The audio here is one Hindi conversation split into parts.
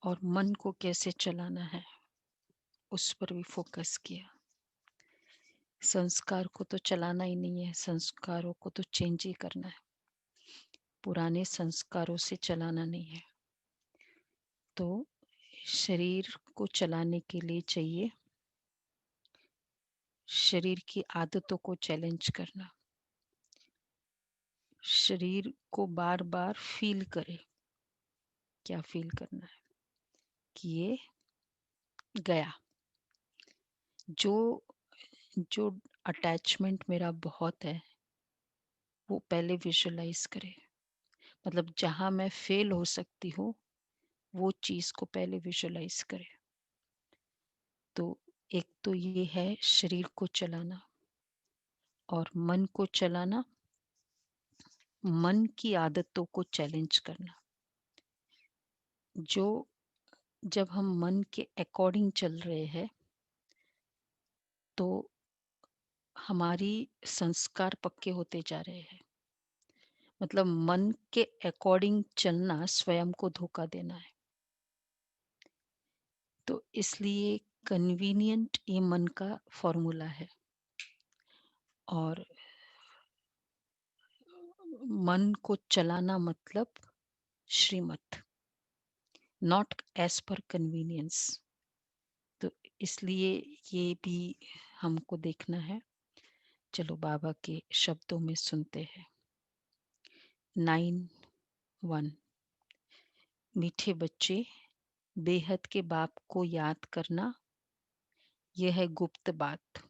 और मन को कैसे चलाना है उस पर भी फोकस किया। संस्कार को तो चलाना ही नहीं है, संस्कारों को तो चेंज ही करना है, पुराने संस्कारों से चलाना नहीं है। तो शरीर को चलाने के लिए चाहिए शरीर की आदतों को चैलेंज करना। शरीर को बार बार फील करे। क्या फील करना है कि ये गया। जो जो अटैचमेंट मेरा बहुत है वो पहले विजुअलाइज करे। मतलब जहां मैं फेल हो सकती हूँ वो चीज को पहले विजुअलाइज करे। तो एक तो ये है शरीर को चलाना और मन को चलाना, मन की आदतों को चैलेंज करना। जो जब हम मन के अकॉर्डिंग चल रहे हैं तो हमारी संस्कार पक्के होते जा रहे हैं। मतलब मन के अकॉर्डिंग चलना स्वयं को धोखा देना है। तो इसलिए कन्वीनियंट ये मन का फॉर्मूला है। और मन को चलाना मतलब श्रीमत, नॉट एज पर कन्वीनियंस। तो इसलिए ये भी हमको देखना है। चलो बाबा के शब्दों में सुनते हैं। 9:1 मीठे बच्चे, बेहद के बाप को याद करना यह है गुप्त बात।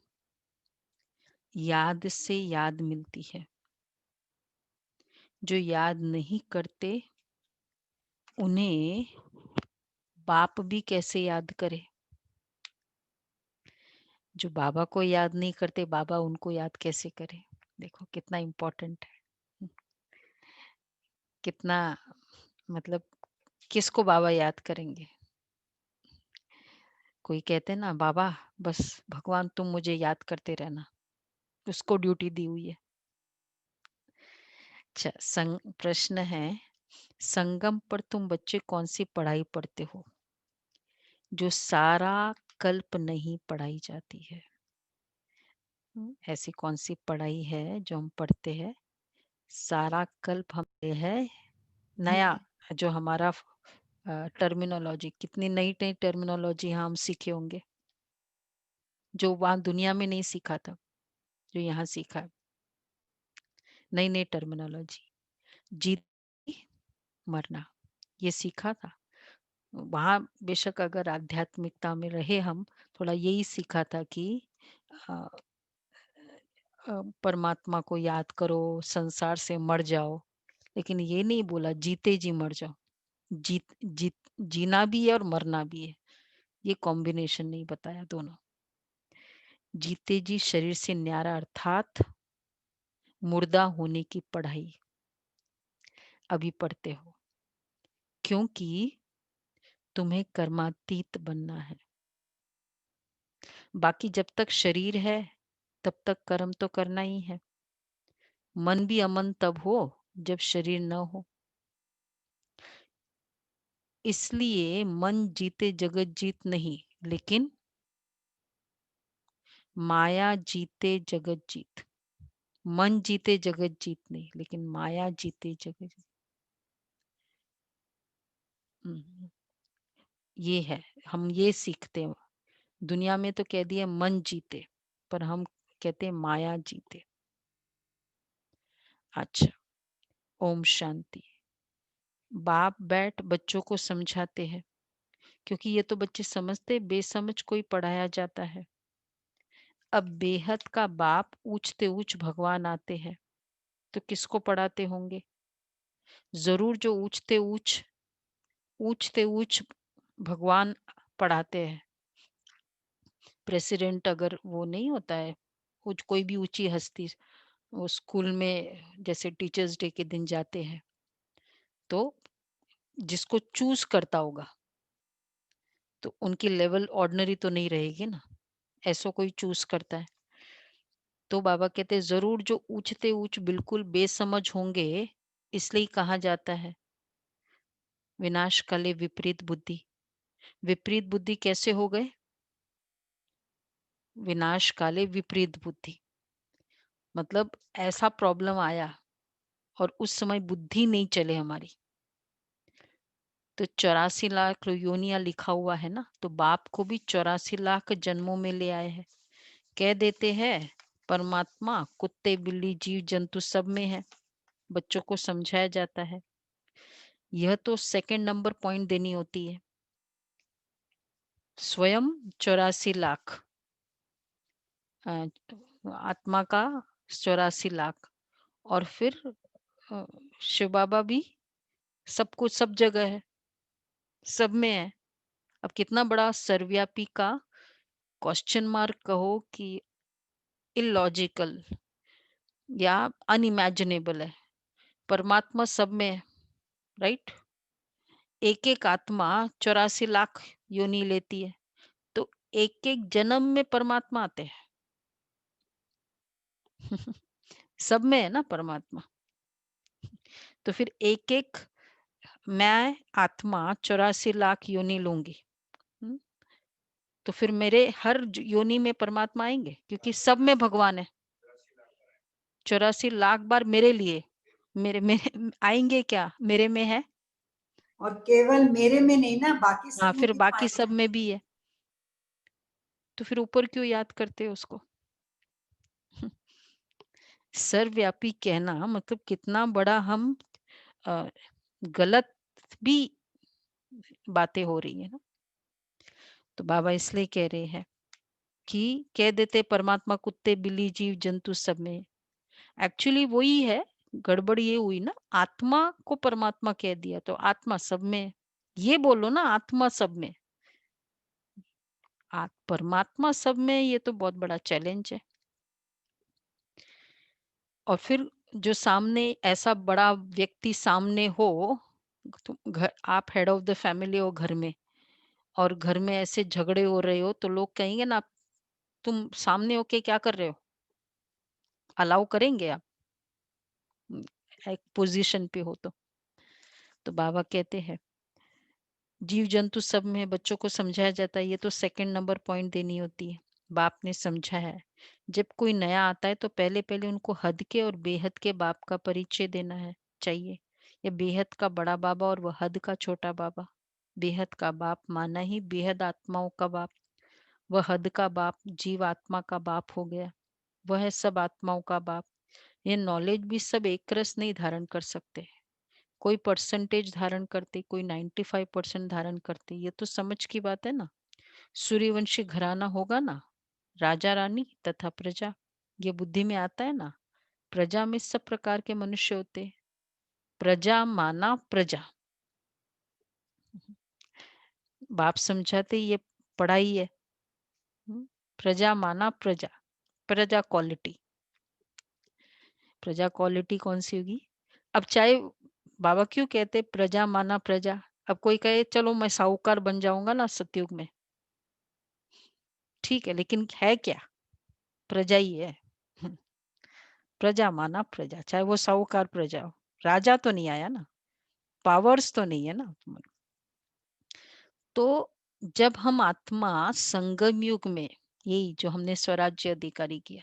याद से याद मिलती है। जो याद नहीं करते उन्हें बाप भी कैसे याद करे। जो बाबा को याद नहीं करते बाबा उनको याद कैसे करे। देखो कितना इम्पोर्टेंट है। कितना मतलब किसको बाबा याद करेंगे। कोई कहते ना बाबा बस भगवान तुम मुझे याद करते रहना, उसको ड्यूटी दी हुई है। अच्छा प्रश्न है, संगम पर तुम बच्चे कौन सी पढ़ाई पढ़ते हो जो सारा कल्प नहीं पढ़ाई जाती है। ऐसी कौन सी पढ़ाई है जो हम पढ़ते हैं सारा कल्प हमारे है। नया जो हमारा टर्मिनोलॉजी, कितनी नई नई टर्मिनोलॉजी हम सीखे होंगे जो वहां दुनिया में नहीं सीखा था, जो यहाँ सीखा है। नई नई टर्मिनोलॉजी, जीत मरना, ये सीखा था वहां। बेशक अगर आध्यात्मिकता में रहे हम, थोड़ा यही सीखा था कि अ, परमात्मा को याद करो, संसार से मर जाओ। लेकिन ये नहीं बोला जीते जी मर जाओ। जीत जीत जीना भी है और मरना भी है, ये कॉम्बिनेशन नहीं बताया दोनों। जीते जी शरीर से न्यारा अर्थात मुर्दा होने की पढ़ाई अभी पढ़ते हो, क्योंकि तुम्हें कर्मातीत बनना है। बाकी जब तक शरीर है तब तक कर्म तो करना ही है। मन भी अमन तब हो जब शरीर न हो। इसलिए मन जीते जगत जीत नहीं, लेकिन माया जीते जगत जीत। मन जीते जगत जीत नहीं, लेकिन माया जीते जगत जीत। ये है, हम ये सीखते हैं। दुनिया में तो कह दिया मन जीते, पर हम कहते हैं माया जीते। अच्छा, ओम शांति। बाप बैठ बच्चों को समझाते हैं, क्योंकि ये तो बच्चे समझते, बेसमझ कोई पढ़ाया जाता है। अब बेहद का बाप ऊंचते ऊंच भगवान आते हैं तो किसको पढ़ाते होंगे। जरूर जो ऊंचते ऊंच भगवान पढ़ाते हैं। प्रेसिडेंट अगर वो नहीं होता है, कुछ कोई भी ऊंची हस्ती, वो स्कूल में जैसे टीचर्स डे के दिन जाते हैं तो जिसको चूज करता होगा तो उनकी लेवल ऑर्डिनरी तो नहीं रहेगी ना, ऐसा कोई चूज करता है। तो बाबा कहते हैं जरूर जो ऊंचते ऊंच बिल्कुल बेसमझ होंगे, इसलिए कहा जाता है विनाश काले विपरीत बुद्धि। विपरीत बुद्धि कैसे हो गए? विनाश काले विपरीत बुद्धि। मतलब ऐसा प्रॉब्लम आया और उस समय बुद्धि नहीं चले हमारी। तो 84 लाख योनियां लिखा हुआ है ना, तो बाप को भी 84 लाख जन्मों में ले आए हैं। कह देते हैं परमात्मा कुत्ते बिल्ली जीव जंतु सब में है, बच्चों को समझाया जाता है। यह तो सेकंड नंबर पॉइंट देनी होती है। स्वयं 84 लाख, आत्मा का 84 लाख, और फिर शिव बाबा भी सब कुछ सब जगह है, सब में है। अब कितना बड़ा सर्वव्यापी का क्वेश्चन मार्क कहो कि इलॉजिकल या अनइमेजिनेबल है, परमात्मा सब में है, राइट। एक एक आत्मा 84 लाख योनि लेती है, तो एक एक जन्म में परमात्मा आते हैं। सब में है ना परमात्मा। तो फिर एक एक मैं आत्मा 84 लाख योनि लूंगी, तो फिर मेरे हर योनि में परमात्मा आएंगे, क्योंकि सब में भगवान है। 84 लाख बार मेरे लिए, मेरे में आएंगे क्या, मेरे में है। और केवल मेरे में नहीं ना, बाकी हाँ, सब में फिर भी तो बाकी सब आएंगे। में भी है। तो फिर ऊपर क्यों याद करते हो उसको? सर्वव्यापी कहना मतलब कितना बड़ा हम गलत भी बातें हो रही है ना। तो बाबा इसलिए कह रहे हैं कि कह देते परमात्मा कुत्ते बिल्ली जीव जंतु सब में। एक्चुअली वही है, गड़बड़ ये हुई ना, आत्मा को परमात्मा कह दिया, तो आत्मा सब में। ये बोलो ना आत्मा सब में, परमात्मा सब में, ये तो बहुत बड़ा चैलेंज है। और फिर जो सामने ऐसा बड़ा व्यक्ति सामने हो, तुम घर, आप हेड ऑफ द फैमिली हो घर में, और घर में ऐसे झगड़े हो रहे हो, तो लोग कहेंगे ना तुम सामने होके क्या कर रहे हो, अलाउ करेंगे आप? एक पोजीशन पे हो तो बाबा कहते हैं जीव जंतु सब में, बच्चों को समझाया जाता है। ये तो सेकंड नंबर पॉइंट देनी होती है। बाप ने समझा है जब कोई नया आता है तो पहले पहले उनको हद के और बेहद के बाप का परिचय देना है चाहिए। ये बेहद का बड़ा बाबा और वह हद का छोटा बाबा। बेहद का बाप माना ही बेहद आत्माओं का बाप, वह हद का बाप जीव आत्मा का बाप हो गया। वह है सब आत्माओं का बाप। ये नॉलेज भी सब एक रस नहीं धारण कर सकते, कोई परसेंटेज धारण करते, कोई 95% धारण करते। ये तो समझ की बात है ना। सूर्यवंशी घराना होगा ना, राजा रानी तथा प्रजा, ये बुद्धि में आता है ना। प्रजा में सब प्रकार के मनुष्य होते हैं। प्रजा माना प्रजा, बाप समझाते ये पढ़ाई है। प्रजा माना प्रजा, प्रजा क्वालिटी। प्रजा क्वालिटी कौन सी होगी? अब चाहे बाबा क्यों कहते प्रजा माना प्रजा, अब कोई कहे चलो मैं साहूकार बन जाऊंगा ना सतयुग में, ठीक है, लेकिन है क्या? प्रजा ही है। प्रजा माना प्रजा, चाहे वो साहूकार प्रजा हो, राजा तो नहीं आया ना, पावर्स तो नहीं है ना। तो जब हम आत्मा संगम युग में, यही जो हमने स्वराज्य अधिकारी किया,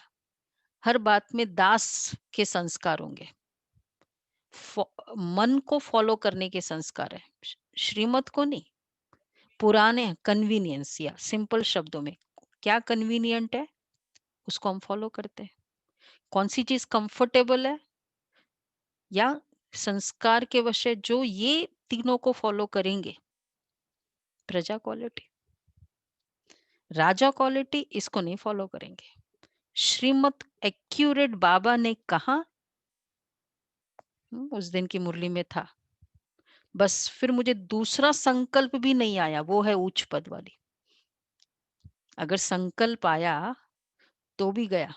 हर बात में दास के संस्कार होंगे, मन को फॉलो करने के संस्कार है, श्रीमत को नहीं। पुराने कन्वीनियंस, या सिंपल शब्दों में क्या कन्वीनियंट है उसको हम फॉलो करते हैं। कौन सी चीज कंफर्टेबल है या संस्कार के वश जो ये तीनों को फॉलो करेंगे, प्रजा क्वालिटी। राजा क्वालिटी इसको नहीं फॉलो करेंगे। श्रीमत एक्यूरेट बाबा ने कहा, उस दिन की मुरली में था, बस फिर मुझे दूसरा संकल्प भी नहीं आया, वो है उच्च पद वाली। अगर संकल्प आया तो भी गया।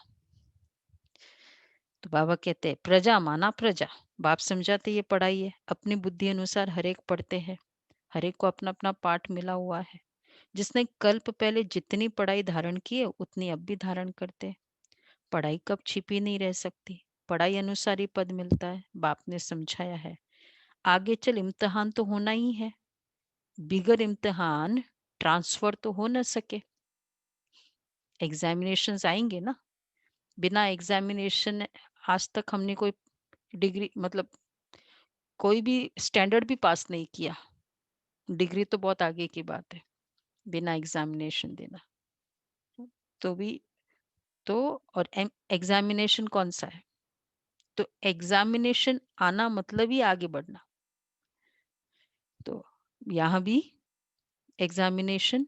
तो बाबा कहते हैं प्रजा माना प्रजा, बाप समझाते ये पढ़ाई है, अपनी बुद्धि अनुसार हरेक पढ़ते हैं, हरेक को अपना अपना पाठ मिला हुआ है। जिसने कल्प पहले जितनी पढ़ाई धारण की है उतनी अब भी धारण करते हैं। पढ़ाई कब छिपी नहीं रह सकती, पढ़ाई अनुसार ही पद मिलता है, बाप ने समझाया है। आगे चल इम्तिहान तो होना ही है, बिगर इम्तिहान ट्रांसफर तो हो न सके। एग्जामिनेशंस आएंगे ना, बिना एग्जामिनेशन आज तक हमने कोई डिग्री मतलब कोई भी स्टैंडर्ड भी पास नहीं किया। डिग्री तो बहुत आगे की बात है, बिना एग्जामिनेशन देना। तो भी तो और एग्जामिनेशन कौन सा है? तो एग्जामिनेशन आना मतलब ही आगे बढ़ना। तो यहाँ भी एग्जामिनेशन,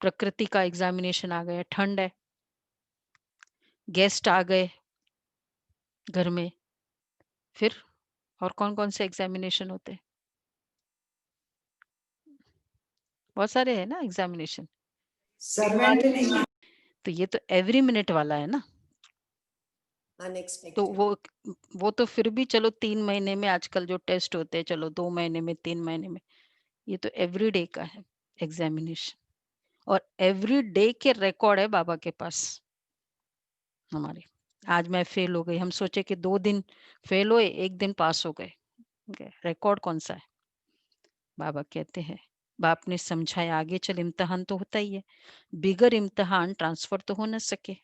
प्रकृति का एग्जामिनेशन आ गया, ठंड है, गेस्ट आ गए घर में, फिर और कौन कौन से एग्जामिनेशन होते हैं? बहुत सारे है ना एग्जामिनेशन। सर्वेंट नहीं है। तो ये तो एवरी मिनट वाला है ना। तो अनएक्सपेक्टेड। वो तो फिर भी चलो 3 महीने में आजकल जो टेस्ट होते हैं, चलो 2 महीने में, 3 महीने में, ये तो एवरी डे का है एग्जामिनेशन। और एवरी डे के रिकॉर्ड है बाबा के पास हमारे। आज मैं फेल हो गई, हम सोचे कि 2 दिन फेल हुए, 1 दिन पास हो गए, रिकॉर्ड कौन सा है? बाबा कहते हैं, बाप ने समझाया, आगे चल इम्तिहान तो होता ही है, बिगर इम्तिहान ट्रांसफर तो हो न सके,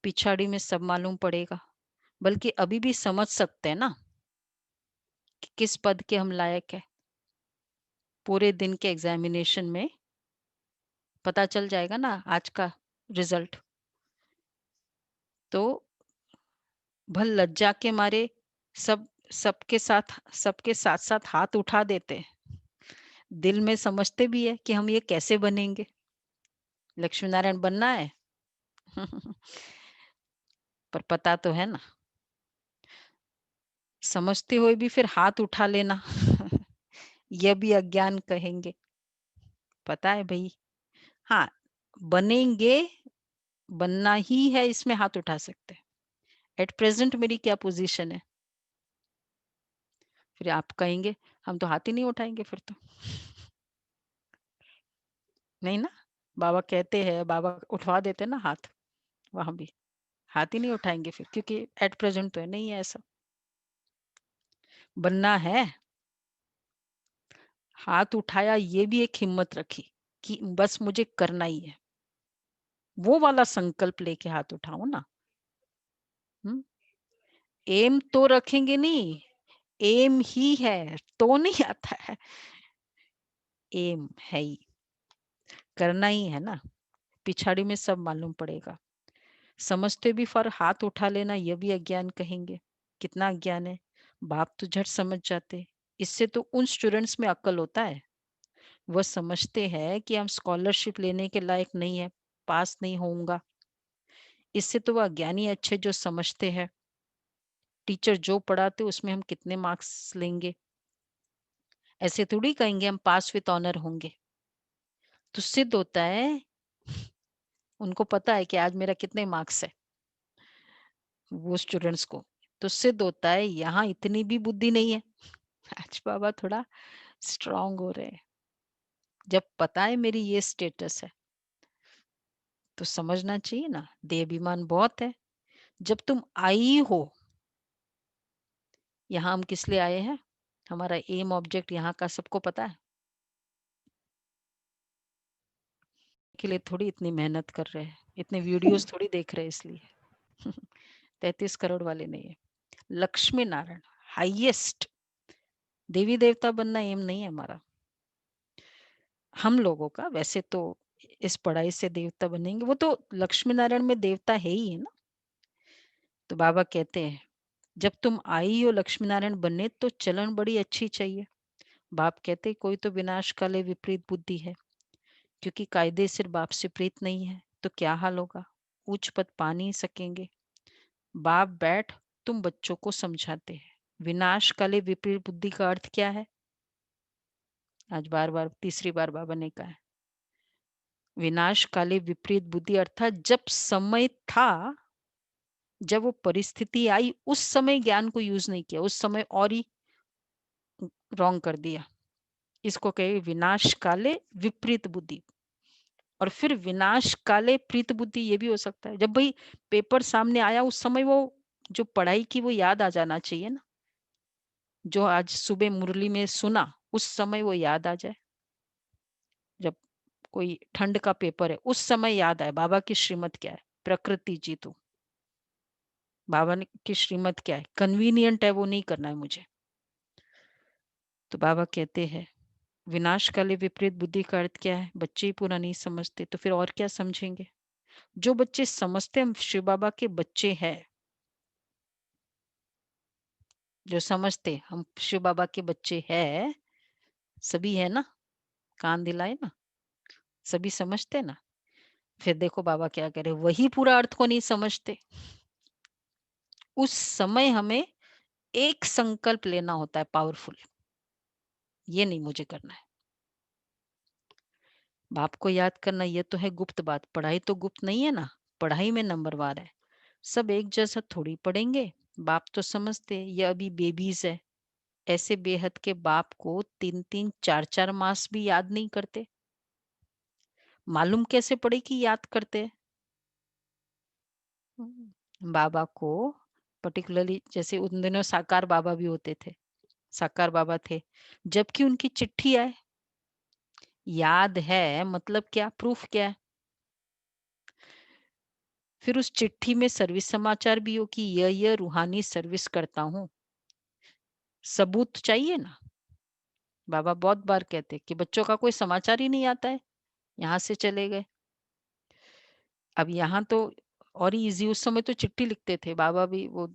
पिछाड़ी में सब मालूम पड़ेगा। बल्कि अभी भी समझ सकते हैं ना कि किस पद के हम लायक है। पूरे दिन के एग्जामिनेशन में पता चल जाएगा ना आज का रिजल्ट। तो भल लज्जा के मारे सब सबके साथ साथ हाथ उठा देते हैं। दिल में समझते भी है कि हम ये कैसे बनेंगे, लक्ष्मी नारायण बनना है। पर पता तो है ना, समझते हुए भी फिर हाथ उठा लेना यह भी अज्ञान कहेंगे। पता है भाई, हाँ बनेंगे, बनना ही है, इसमें हाथ उठा सकते हैं। एट प्रेजेंट मेरी क्या पोजीशन है? फिर आप कहेंगे हम तो हाथ ही नहीं उठाएंगे फिर तो। नहीं ना, बाबा कहते हैं, बाबा उठवा देते ना हाथ, वहां भी हाथ ही नहीं उठाएंगे फिर, क्योंकि एट प्रेजेंट तो है नहीं है ऐसा। बनना है, हाथ उठाया, ये भी एक हिम्मत रखी कि बस मुझे करना ही है, वो वाला संकल्प लेके हाथ उठाओ ना। एम तो रखेंगे नहीं, एम ही है तो नहीं आता है, एम है ही, करना ही है ना, पिछाड़ी में सब मालूम पड़ेगा। समझते भी पर हाथ उठा लेना, यह भी अज्ञान कहेंगे। कितना अज्ञान है, बाप तो झट समझ जाते। इससे तो उन स्टूडेंट्स में अक्ल होता है, वह समझते हैं कि हम स्कॉलरशिप लेने के लायक नहीं है, पास नहीं होऊंगा। इससे तो वह अज्ञानी अच्छे जो समझते हैं टीचर जो पढ़ाते उसमें हम कितने मार्क्स लेंगे, ऐसे थोड़ी कहेंगे हम पास विद ऑनर होंगे। तो सिद्ध होता है, उनको पता है कि आज मेरा कितने मार्क्स है, वो स्टूडेंट्स को। तो सिद्ध होता है यहाँ इतनी भी बुद्धि नहीं है। आज बाबा थोड़ा स्ट्रांग हो रहे हैं, जब पता है मेरी ये स्टेटस है तो समझना चाहिए ना, देहाभिमान बहुत है। जब तुम आई हो, यहाँ हम किस लिए आए हैं, हमारा एम ऑब्जेक्ट यहाँ का सबको पता है, के लिए थोड़ी इतनी मेहनत कर रहे हैं, इतने वीडियोस थोड़ी देख रहे हैं इसलिए। 33 करोड़ वाले नहीं है। लक्ष्मी नारायण हाईएस्ट, देवी देवता बनना एम नहीं है हमारा, हम लोगों का। वैसे तो इस पढ़ाई से देवता बनेंगे, वो तो लक्ष्मी नारायण में देवता है ही है ना। तो बाबा कहते हैं जब तुम आई हो लक्ष्मी नारायण बनने तो चलन बड़ी अच्छी चाहिए। बाप कहते कोई तो विनाश काले विपरीत बुद्धि है, क्योंकि कायदे सिर्फ बाप से प्रीत नहीं है तो क्या हाल होगा, उच्च पद पा नहीं सकेंगे। बाप बैठ तुम बच्चों को समझाते हैं, विनाश काले विपरीत बुद्धि का अर्थ क्या है? आज बार बार तीसरी बार बाबा ने कहा है, विनाश काले विपरीत बुद्धि अर्थात जब समय था, जब वो परिस्थिति आई उस समय ज्ञान को यूज नहीं किया, उस समय और ही रॉन्ग कर दिया। इसको कहे विनाश काले विपरीत बुद्धि। और फिर विनाश काले प्रीत बुद्धि ये भी हो सकता है, जब भाई पेपर सामने आया उस समय वो जो पढ़ाई की वो याद आ जाना चाहिए ना, जो आज सुबह मुरली में सुना उस समय वो याद आ जाए। जब कोई ठंड का पेपर है, उस समय याद आए बाबा की श्रीमत क्या है, प्रकृति जी तो बाबा ने की श्रीमत क्या है, कन्वीनियंट है वो नहीं करना है मुझे। तो बाबा कहते हैं विनाशकाले विपरीत बुद्धि का अर्थ क्या है, बच्चे ही पूरा नहीं समझते तो फिर और क्या समझेंगे। जो बच्चे समझते हम शिव बाबा के बच्चे हैं, जो समझते हम शिव बाबा के बच्चे हैं, सभी है ना, कान दिलाए ना, सभी समझते ना। फिर देखो बाबा क्या करे, वही पूरा अर्थ को नहीं समझते। उस समय हमें एक संकल्प लेना होता है पावरफुल, ये नहीं मुझे करना है। बाप को याद करना ये तो है गुप्त बात, पढ़ाई तो गुप्त नहीं है ना, पढ़ाई में नंबरवार है। सब एक जैसा थोड़ी पढ़ेंगे, बाप तो समझते ये अभी बेबीज है। ऐसे बेहद के बाप को 3-3 4-4 मास भी याद नहीं करते, मालूम कैसे पड़े कि याद करते हैं। बाबा को पर्टिकुलरली जैसे उन दिनों साकार बाबा भी होते थे, साकार बाबा थे, जबकि उनकी चिट्ठी आए, याद है मतलब क्या, प्रूफ क्या है। फिर उस चिट्ठी में सर्विस समाचार भी हो कि यह रूहानी सर्विस करता हूँ, सबूत चाहिए ना। बाबा बहुत बार कहते कि बच्चों का कोई समाचार ही नहीं आता है, यहाँ से चले गए। अब यहाँ तो और ही इजी, उस समय तो चिट्ठी लिखते थे बाबा भी, वो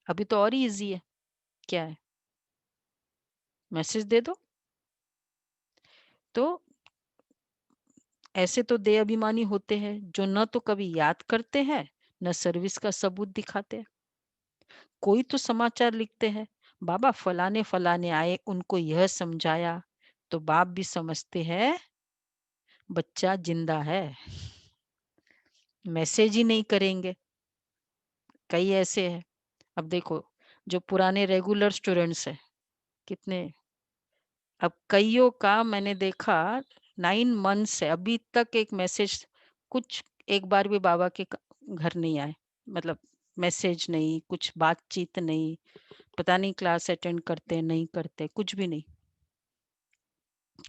अभी तो और ही इजी है। क्या है, मैसेज दे दो। तो ऐसे तो दे अभिमानी होते हैं जो न तो कभी याद करते हैं, न सर्विस का सबूत दिखाते हैं। कोई तो समाचार लिखते हैं, बाबा फलाने फलाने आए उनको यह समझाया, तो बाप भी समझते हैं बच्चा जिंदा है, मैसेज ही नहीं करेंगे। कई ऐसे हैं। अब देखो जो पुराने रेगुलर स्टूडेंट्स हैं, कितने, अब कईयों का मैंने देखा 9 मंथ से अभी तक एक मैसेज, कुछ एक बार भी बाबा के घर नहीं आए, मतलब मैसेज नहीं, कुछ बातचीत नहीं, पता नहीं क्लास अटेंड करते नहीं करते, कुछ भी नहीं,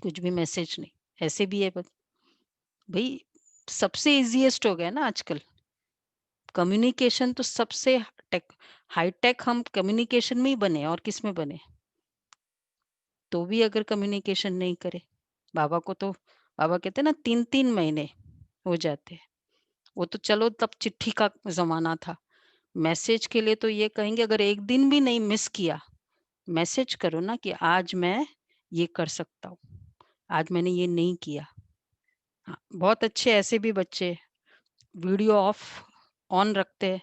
कुछ भी मैसेज नहीं। ऐसे भी है भाई, सबसे इजीएस्ट हो गया ना आजकल कम्युनिकेशन, तो सबसे टेक हाईटेक हम कम्युनिकेशन में ही बने और किस में बने। तो भी अगर कम्युनिकेशन नहीं करे, बाबा को तो बाबा कहते हैं ना 3-3 महीने हो जाते हैं। वो तो चलो तब चिट्ठी का जमाना था, मैसेज के लिए तो ये कहेंगे अगर एक दिन भी नहीं मिस किया, मैसेज करो ना कि आज मैं ये कर सकता हूँ, आज मैंने ये नहीं किया। हाँ, बहुत अच्छे ऐसे भी बच्चे वीडियो ऑफ ऑन रखते हैं,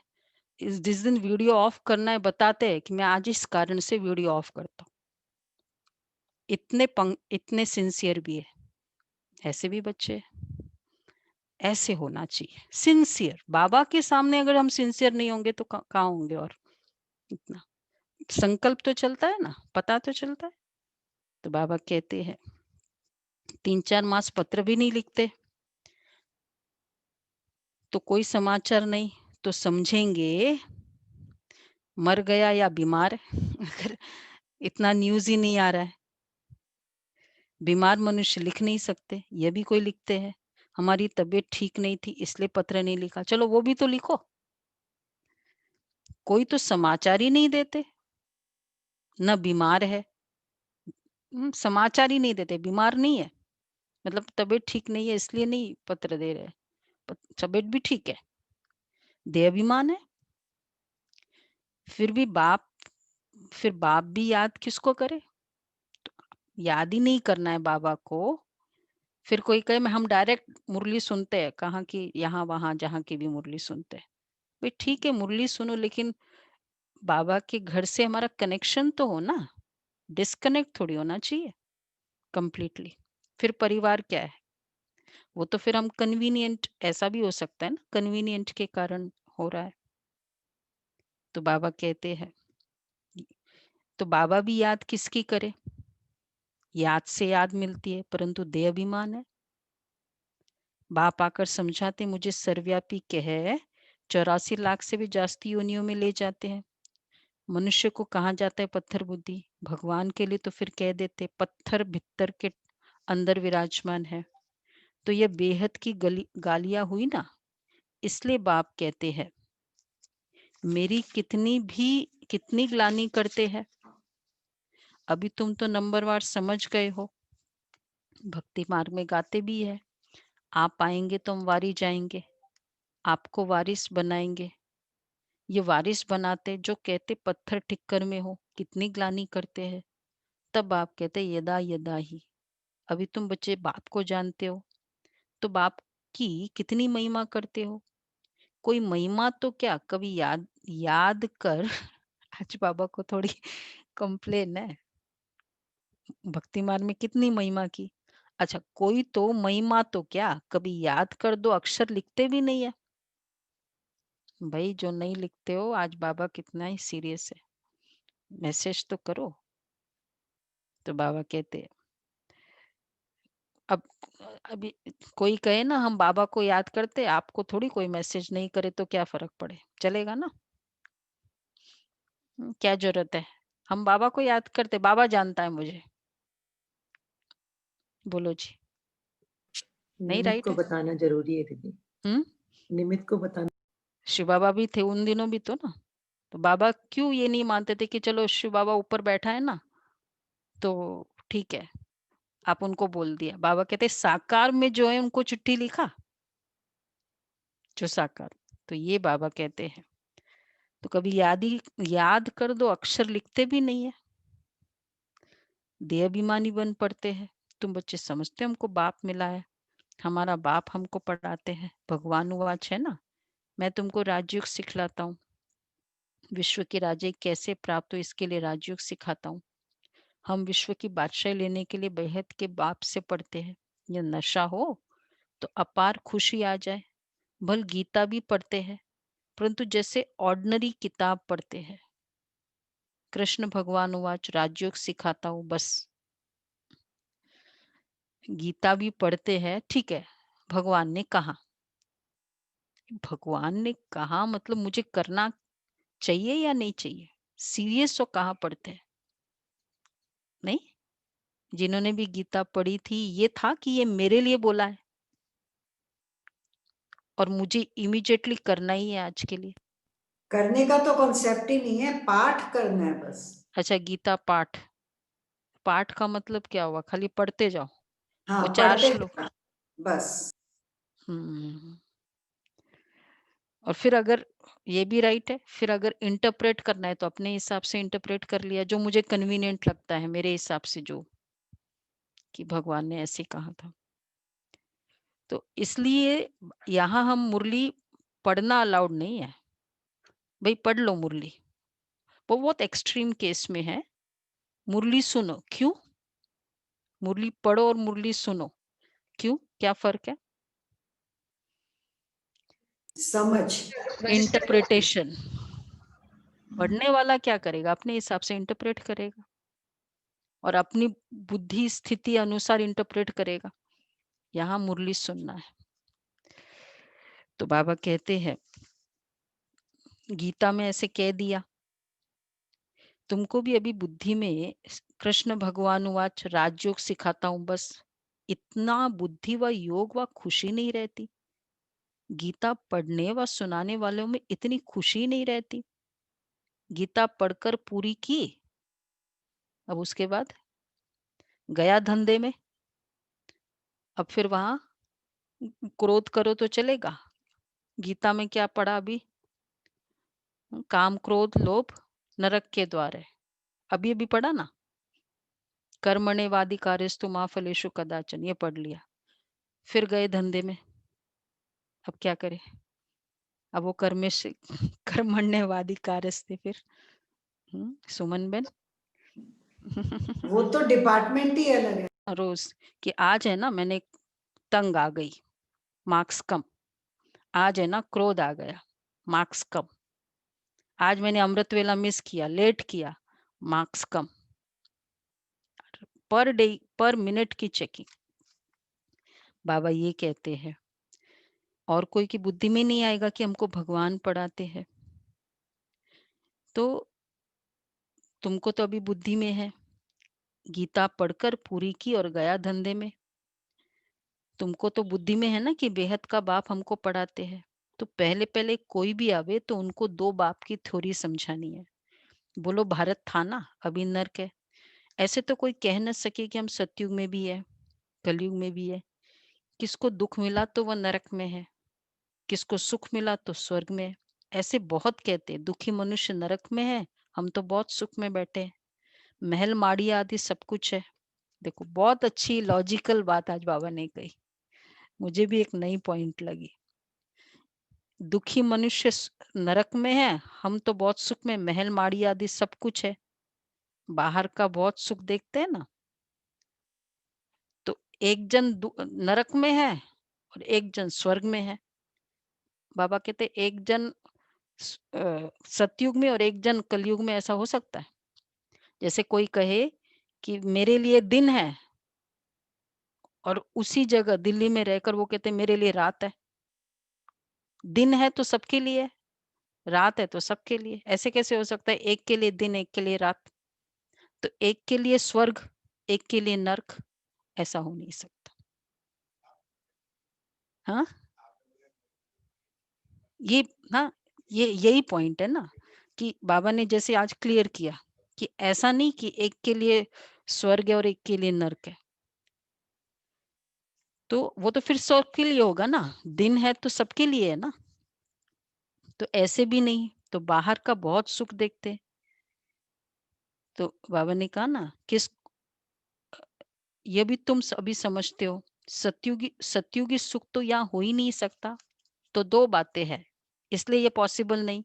इस जिस दिन वीडियो ऑफ करना है बताते हैं कि मैं आज इस कारण से वीडियो ऑफ करता हूँ। इतने सिंसियर भी है, ऐसे भी बच्चे हैं। ऐसे होना चाहिए सिंसियर, बाबा के सामने अगर हम सिंसियर नहीं होंगे तो कहाँ होंगे। और इतना संकल्प तो चलता है ना, पता तो चलता है। तो बाबा कहते हैं 3-4 मास पत्र भी नहीं लिखते, तो कोई समाचार नहीं, तो समझेंगे मर गया या बीमार अगर इतना न्यूज ही नहीं आ रहा है। बीमार मनुष्य लिख नहीं सकते, ये भी कोई लिखते हैं, हमारी तबीयत ठीक नहीं थी इसलिए पत्र नहीं लिखा, चलो वो भी तो लिखो। कोई तो समाचार ही नहीं देते, न बीमार है, समाचार ही नहीं देते, बीमार नहीं है मतलब तबीयत ठीक नहीं है इसलिए नहीं पत्र दे रहे, तबीयत भी ठीक है, देहाभिमान है। फिर भी बाप, फिर बाप भी याद किसको करे, याद ही नहीं करना है बाबा को। फिर कोई कहे मैं हम डायरेक्ट मुरली सुनते हैं, कहाँ की, यहाँ वहां जहाँ की भी मुरली सुनते हैं। भाई ठीक है मुरली सुनो, लेकिन बाबा के घर से हमारा कनेक्शन तो हो ना, डिस्कनेक्ट थोड़ी होना चाहिए कंप्लीटली। फिर परिवार क्या है, वो तो फिर हम कन्वीनियंट, ऐसा भी हो सकता है ना कन्वीनियंट के कारण हो रहा है। तो बाबा कहते हैं, तो बाबा भी याद किसकी करे, याद से याद मिलती है परंतु देह अभिमान है। बाप आकर समझाते मुझे सर्वव्यापी कह 84 लाख से भी जास्ती योनियों में ले जाते हैं। मनुष्य को कहा जाता है पत्थर बुद्धि, भगवान के लिए तो फिर कह देते पत्थर भित्तर के अंदर विराजमान है। तो यह बेहद की गालियां हुई ना, इसलिए बाप कहते हैं मेरी कितनी ग्लानि करते हैं। अभी तुम तो नंबरवार समझ गए हो, भक्ति मार्ग में गाते भी है, आप आएंगे तो हम वारी जाएंगे, आपको वारिस बनाएंगे। ये वारिस बनाते जो कहते पत्थर ठिक्कर में हो, कितनी ग्लानि करते हैं। तब आप कहते यदा यदा ही। अभी तुम बच्चे बाप को जानते हो, तो बाप की कितनी महिमा करते हो। कोई महिमा तो क्या, कभी याद याद कर। आज बाबा को थोड़ी कंप्लेन है, भक्ति मार्ग में कितनी महिमा की। अच्छा, कोई तो महिमा तो क्या, कभी याद कर दो, अक्षर लिखते भी नहीं है। भाई जो नहीं लिखते हो, आज बाबा कितना ही सीरियस है, मैसेज तो करो। तो बाबा कहते अब अभी कोई कहे ना हम बाबा को याद करते, आपको थोड़ी कोई मैसेज नहीं करे तो क्या फर्क पड़े, चलेगा ना। क्या जरूरत है, हम बाबा को याद करते, बाबा जानता है मुझे। बोलो जी, नहीं निमित्त राइट को है। बताना जरूरी है दीदी। हम्म निमित्त को बताना। शिव बाबा भी थे उन दिनों भी तो ना। तो बाबा क्यों ये नहीं मानते थे कि चलो शिव बाबा ऊपर बैठा है ना, तो ठीक है, आप उनको बोल दिया। बाबा कहते साकार में जो है उनको चिट्ठी लिखा, जो साकार। तो ये बाबा कहते हैं, तो कभी याद कर दो, अक्षर लिखते भी नहीं है, देहाभिमानी बन पड़ते हैं। तुम बच्चे समझते हो हमको बाप मिला है, हमारा बाप हमको पढ़ाते हैं। भगवान वाच है ना, मैं तुमको राजयोग सिखलाता हूँ, विश्व के राजे कैसे प्राप्त हो इसके लिए राजयोग सिखाता हूँ। हम विश्व की बादशाही लेने के लिए बेहद के बाप से पढ़ते हैं। यह नशा हो तो अपार खुशी आ जाए। भल गीता भी पढ़ते हैं, परंतु जैसे ऑर्डिनरी किताब पढ़ते हैं। कृष्ण भगवान वाच राजयोग सिखाता हूँ बस। गीता भी पढ़ते हैं, ठीक है, भगवान ने कहा, भगवान ने कहा मतलब मुझे करना चाहिए या नहीं चाहिए, सीरियस हो कहाँ पढ़ते हैं। नहीं, जिन्होंने भी गीता पढ़ी थी ये था कि ये मेरे लिए बोला है और मुझे इमीडिएटली करना ही है आज के लिए। करने का तो कॉन्सेप्ट ही नहीं है, पाठ करना है बस। अच्छा, गीता पाठ, पाठ का मतलब क्या हुआ, खाली पढ़ते जाओ, हाँ, वो 4 पढ़ते श्लोक। जाना, बस। हम्म और फिर अगर ये भी राइट है, फिर अगर इंटरप्रेट करना है तो अपने हिसाब से इंटरप्रेट कर लिया, जो मुझे कन्वीनियंट लगता है मेरे हिसाब से, जो कि भगवान ने ऐसे कहा था। तो इसलिए यहाँ हम मुरली पढ़ना अलाउड नहीं है। भाई पढ़ लो मुरली, वो बहुत एक्सट्रीम केस में है। मुरली सुनो, क्यों? मुरली पढ़ो और मुरली सुनो, क्यों, क्या फर्क है? समझ। इंटरप्रिटेशन। पढ़ने वाला क्या करेगा, अपने हिसाब से इंटरप्रेट करेगा और अपनी बुद्धि स्थिति अनुसार इंटरप्रेट करेगा। यहाँ मुरली सुनना है। तो बाबा कहते हैं गीता में ऐसे कह दिया, तुमको भी अभी बुद्धि में कृष्ण भगवान वाच राजयोग सिखाता हूं बस, इतना बुद्धि व योग व खुशी नहीं रहती। गीता पढ़ने व सुनाने वालों में इतनी खुशी नहीं रहती। गीता पढ़कर पूरी की, अब उसके बाद गया धंधे में। अब फिर वहां क्रोध करो तो चलेगा? गीता में क्या पढ़ा अभी? काम क्रोध लोभ नरक के द्वार है, अभी अभी पढ़ा ना। कर्मण्येवाधिकारस्तु मा फलेषु कदाचन, ये पढ़ लिया। फिर गए धंधे में, अब क्या करे? अब वो कर्मेश कर्मण्यवाधिकारस्ते फिर। सुमन बेन। वो तो डिपार्टमेंट ही अलग है। रोज कि आज है ना मैंने तंग आ गई, मार्क्स कम। आज है ना क्रोध आ गया, मार्क्स कम। आज मैंने अमृत वेला मिस किया, लेट किया, मार्क्स कम। पर डे पर मिनट की चेकिंग। बाबा ये कहते हैं और कोई की बुद्धि में नहीं आएगा कि हमको भगवान पढ़ाते हैं। तो तुमको तो अभी बुद्धि में है, गीता पढ़कर पूरी की और गया धंधे में। तुमको तो बुद्धि में है ना कि बेहद का बाप हमको पढ़ाते हैं। तो पहले-पहले कोई भी आवे तो उनको 2 बाप की थ्योरी समझानी है। बोलो भारत था ना, अभी नर्क है। ऐसे तो कोई कह न सके कि हम सतयुग में भी है, कलयुग में भी है। किसको दुःख मिला तो वह नरक में है, किसको सुख मिला तो स्वर्ग में है। ऐसे बहुत कहते हैं, दुखी मनुष्य नरक में है, हम तो बहुत सुख में बैठे हैं। महल माड़ी आदि सब कुछ है। देखो बहुत अच्छी लॉजिकल बात आज बाबा ने कही। मुझे भी एक नई पॉइंट लगी। दुखी मनुष्य नरक में है, हम तो बहुत सुख में, महल माड़ी आदि सब कुछ है। बाहर का बहुत सुख देखते हैं ना, तो एक जन नरक में है और एक जन स्वर्ग में है। बाबा कहते एक जन सतयुग में और एक जन कलयुग में, ऐसा हो सकता है? जैसे कोई कहे कि मेरे लिए दिन है और उसी जगह दिल्ली में रहकर वो कहते मेरे लिए रात है। दिन है तो सबके लिए, रात है तो सबके लिए। ऐसे कैसे हो सकता है? एक के लिए दिन, एक के लिए रात। तो एक के लिए स्वर्ग, एक के लिए नर्क, ऐसा हो नहीं सकता। हाँ, ये हाँ, ये यही पॉइंट है ना कि बाबा ने जैसे आज क्लियर किया कि ऐसा नहीं कि एक के लिए स्वर्ग है और एक के लिए नर्क है। तो वो तो फिर स्वर्ग के लिए होगा ना, दिन है तो सबके लिए है ना। तो ऐसे भी नहीं, तो बाहर का बहुत सुख देखते। तो बाबा ने कहा ना किस, ये भी तुम अभी समझते हो, सत्युगी सुख तो यहाँ हो ही नहीं सकता। तो 2 बातें हैं, इसलिए ये पॉसिबल नहीं।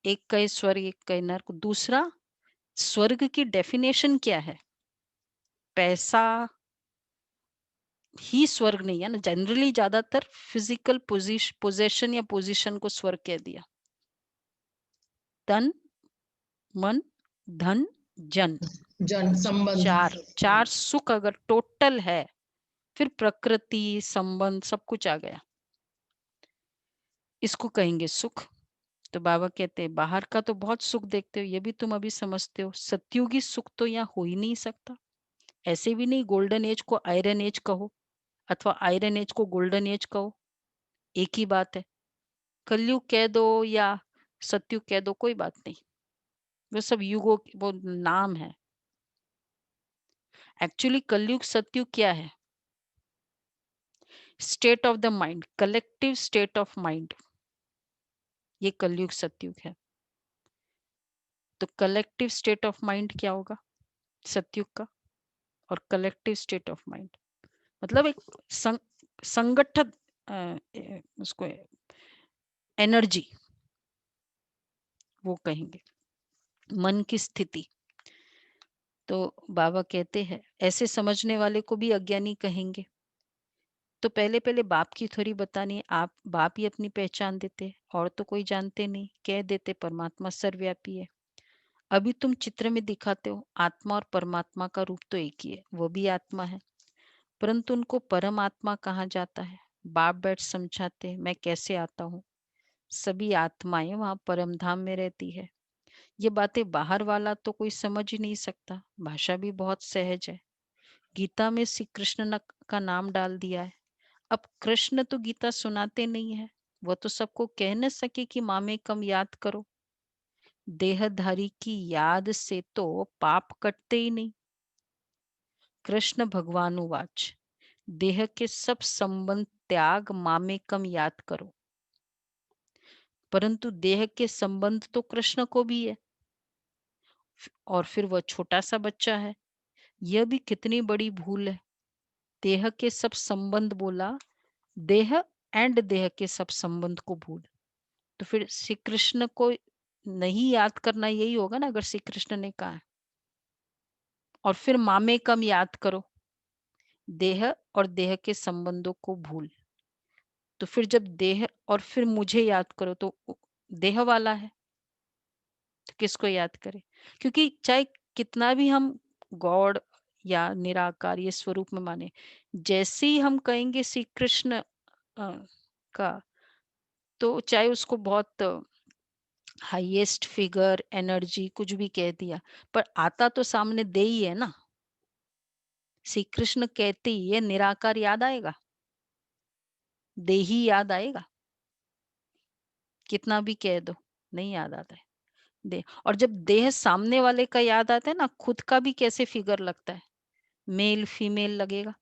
एक कहे स्वर्ग, एक कहे नर्क। दूसरा, स्वर्ग की डेफिनेशन क्या है? पैसा ही स्वर्ग नहीं है ना। जनरली ज्यादातर फिजिकल पोजेशन या पोजीशन को स्वर्ग कह दिया। तन, मन, धन, जन, जन संबंध। चार चार सुख अगर टोटल है, फिर प्रकृति संबंध सब कुछ आ गया, इसको कहेंगे सुख। तो बाबा कहते हैं बाहर का तो बहुत सुख देखते हो, ये भी तुम अभी समझते हो। सत्युगी सुख तो यहाँ हो ही नहीं सकता। ऐसे भी नहीं गोल्डन एज को आयरन एज कहो अथवा आयरन एज को गोल्डन एज कहो, एक ही बात है। कलयुग कह दो या सत्युग कह दो, कोई बात नहीं। वो सब युगों वो नाम है। एक्चुअली कलयुग सत्युग क्या है? State of the mind, collective state of mind, ये कलयुग सत्युग है। तो कलेक्टिव स्टेट ऑफ माइंड क्या होगा सत्युग का? और कलेक्टिव स्टेट ऑफ माइंड मतलब एक संगठित उसको एनर्जी, वो कहेंगे मन की स्थिति। तो बाबा कहते हैं ऐसे समझने वाले को भी अज्ञानी कहेंगे। तो पहले पहले बाप की थोड़ी बतानी है, आप बाप ही अपनी पहचान देते और तो कोई जानते नहीं, कह देते परमात्मा सर्वव्यापी है। अभी तुम चित्र में दिखाते हो आत्मा और परमात्मा का रूप तो एक ही है, वो भी आत्मा है, परंतु उनको परम आत्मा कहा जाता है। बाप बैठ समझाते मैं कैसे आता हूँ। सभी आत्माएं वहां परम धाम में रहती है। ये बातें बाहर वाला तो कोई समझ ही नहीं सकता, भाषा भी बहुत सहज है। गीता में श्री कृष्ण का नाम डाल दिया है। अब कृष्ण तो गीता सुनाते नहीं है, वो तो सबको कह न सके कि मामे कम याद करो। देहधारी की याद से तो पाप कटते ही नहीं। कृष्ण भगवानुवाच देह के सब संबंध त्याग मामे कम याद करो। परंतु देह के संबंध तो कृष्ण को भी है और फिर वह छोटा सा बच्चा है। यह भी कितनी बड़ी भूल है। देह के सब संबंध बोला, देह एंड देह के सब संबंध को भूल। तो फिर श्री कृष्ण को नहीं याद करना यही होगा ना, अगर श्री कृष्ण ने कहा है। और फिर मामे कम याद करो, देह और देह के संबंधों को भूल। तो फिर जब देह और फिर मुझे याद करो तो देह वाला है, तो किसको याद करे? क्योंकि चाहे कितना भी हम गॉड या निराकार ये स्वरूप में माने, जैसे ही हम कहेंगे श्री कृष्ण का, तो चाहे उसको बहुत हाईएस्ट फिगर एनर्जी कुछ भी कह दिया, पर आता तो सामने दे ही है ना। श्री कृष्ण कहते ही ये निराकार याद आएगा, देही याद आएगा, कितना भी कह दो नहीं याद आता है। दे और जब देह सामने वाले का याद आता है ना, खुद का भी कैसे फिगर लगता है, मेल फीमेल लगेगा,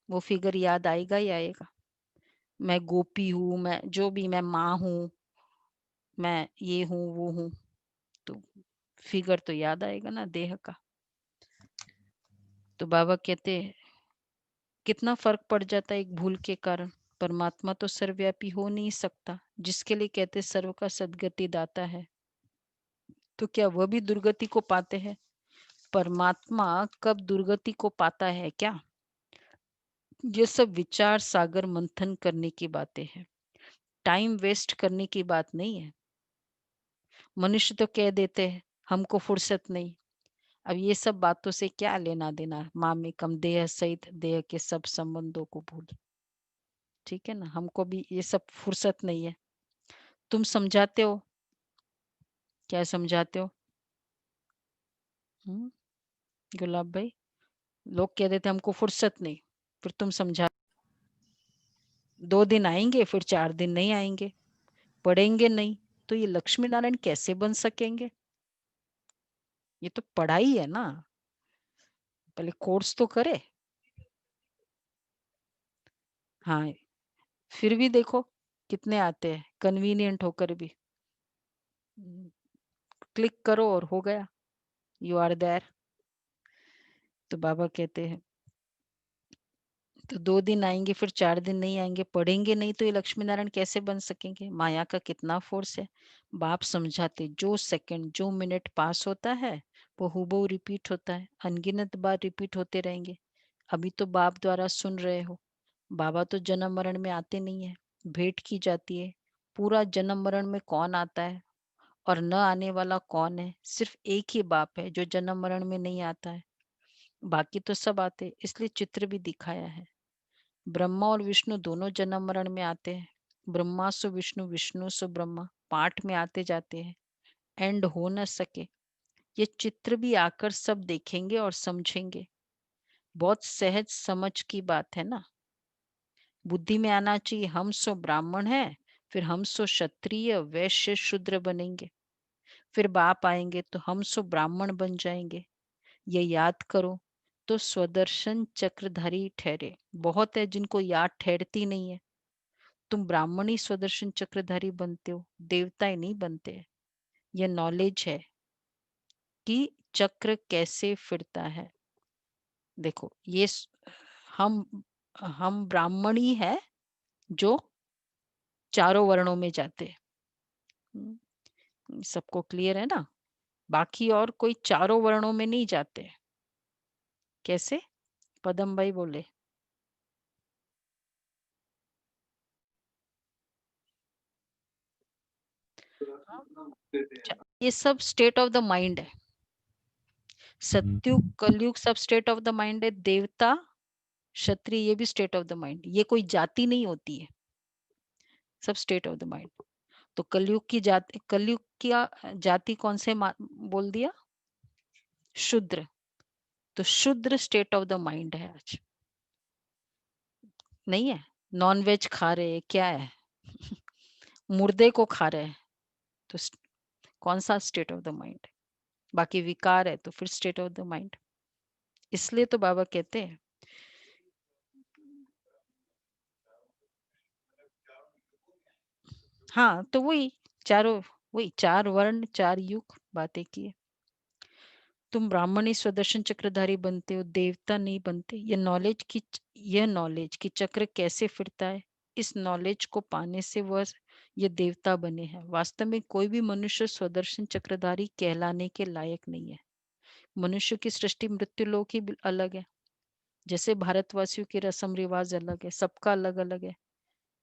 वो फिगर याद आएगा ही आएगा। मैं गोपी हूँ, मैं जो भी, मैं माँ हूँ, मैं ये हूँ वो हूँ, तो फिगर तो याद आएगा ना देह का। तो बाबा कहते हैं कितना फर्क पड़ जाता है एक भूल के कारण। परमात्मा तो सर्वव्यापी हो नहीं सकता, जिसके लिए कहते सर्व का सदगति दाता है, तो क्या वह भी दुर्गति को पाते हैं? परमात्मा कब दुर्गति को पाता है क्या? ये सब विचार सागर मंथन करने की बातें हैं, टाइम वेस्ट करने की बात नहीं है। मनुष्य तो कह देते हैं हमको फुर्सत नहीं। अब ये सब बातों से क्या लेना देना, मामिकम देह सहित देह के सब संबंधों को भूल। ठीक है ना, हमको भी ये सब फुर्सत नहीं है। तुम समझाते हो, क्या समझाते हो? गुलाब भाई, लोग कह देते हमको फुर्सत नहीं, फिर तुम समझा। 2 दिन आएंगे, फिर 4 दिन नहीं आएंगे, पढ़ेंगे नहीं, तो ये लक्ष्मी नारायण कैसे बन सकेंगे? ये तो पढ़ाई है ना, पहले कोर्स तो करे। हाँ, फिर भी देखो कितने आते हैं कन्वीनियंट होकर भी। क्लिक करो और हो गया, यू आर देयर। तो बाबा कहते हैं तो 2 दिन आएंगे, फिर 4 दिन नहीं आएंगे, पढ़ेंगे नहीं, तो ये लक्ष्मी नारायण कैसे बन सकेंगे? माया का कितना फोर्स है। बाप समझाते जो सेकंड जो मिनट पास होता है वो हूबहू रिपीट होता है, अनगिनत बार रिपीट होते रहेंगे। अभी तो बाप द्वारा सुन रहे हो। बाबा तो जन्म मरण में आते नहीं है, भेंट की जाती है। पूरा जन्म मरण में कौन आता है और न आने वाला कौन है? सिर्फ एक ही बाप है जो जन्म मरण में नहीं आता है, बाकी तो सब आते, इसलिए चित्र भी दिखाया है। ब्रह्मा और विष्णु दोनों जन्म मरण में आते हैं। ब्रह्मा सु विष्णु, विष्णु सु ब्रह्मा, पाठ में आते जाते हैं, एंड हो न सके। ये चित्र भी आकर सब देखेंगे और समझेंगे। बहुत सहज समझ की बात है ना। बुद्धि में आना चाहिए हम सो ब्राह्मण है, फिर हम सो क्षत्रिय वैश्य शूद्र बनेंगे, फिर बाप आएंगे तो हम सो ब्राह्मण बन जाएंगे। ये याद करो तो स्वदर्शन चक्रधारी ठहरे। बहुत है जिनको याद ठहरती नहीं है। तुम ब्राह्मण ही स्वदर्शन चक्रधारी बनते हो, देवता ही नहीं बनते। यह नॉलेज है कि चक्र कैसे फिरता है। देखो ये हम हम ब्राह्मण ही है जो चारों वर्णों में जाते हैं। सबको क्लियर है ना? बाकी और कोई चारों वर्णों में नहीं जाते। कैसे? पदम भाई बोले। ये सब स्टेट ऑफ द माइंड है। सत्युग कलयुग सब स्टेट ऑफ द माइंड है। देवता क्षत्रिय ये भी स्टेट ऑफ द माइंड, ये कोई जाति नहीं होती है, सब स्टेट ऑफ द माइंड। तो कलयुग की जाति, कलयुग की जाति कौन से बोल दिया? शूद्र। तो शूद्र स्टेट ऑफ द माइंड है आज, नहीं है? नॉन वेज खा रहे हैं, क्या है? मुर्दे को खा रहे हैं, तो कौन सा स्टेट ऑफ द माइंड? बाकी विकार है तो फिर स्टेट ऑफ द माइंड। इसलिए तो बाबा कहते हैं हाँ, तो वही चारों, वही 4 वर्ण 4 युग बातें की है। तुम ब्राह्मण ही स्वदर्शन चक्रधारी बनते हो, देवता नहीं बनते। यह नॉलेज की चक्र कैसे फिरता है, इस नॉलेज को पाने से वह ये देवता बने हैं। वास्तव में कोई भी मनुष्य स्वदर्शन चक्रधारी कहलाने के लायक नहीं है। मनुष्य की सृष्टि मृत्यु लोक ही अलग है। जैसे भारतवासियों के रस्म रिवाज अलग है, सबका अलग अलग है।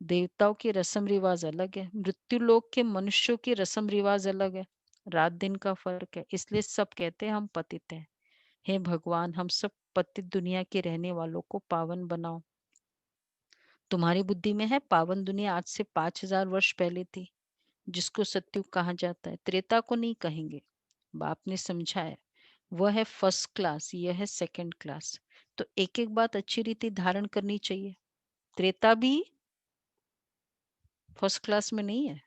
देवताओं के रस्म रिवाज अलग है, मृत्यु लोक के मनुष्यों के रस्म रिवाज अलग है। रात दिन का फर्क है, इसलिए सब कहते हैं हम पतित हैं। हे भगवान, हम सब पतित दुनिया के रहने वालों को पावन बनाओ। तुम्हारी बुद्धि में है पावन दुनिया आज से 5000 वर्ष पहले थी, जिसको सत्युग कहा जाता है। त्रेता को नहीं कहेंगे, बाप ने समझाया। वह है फर्स्ट क्लास, यह है सेकंड क्लास। तो एक एक बात अच्छी रीति धारण करनी चाहिए। त्रेता भी फर्स्ट क्लास में नहीं है,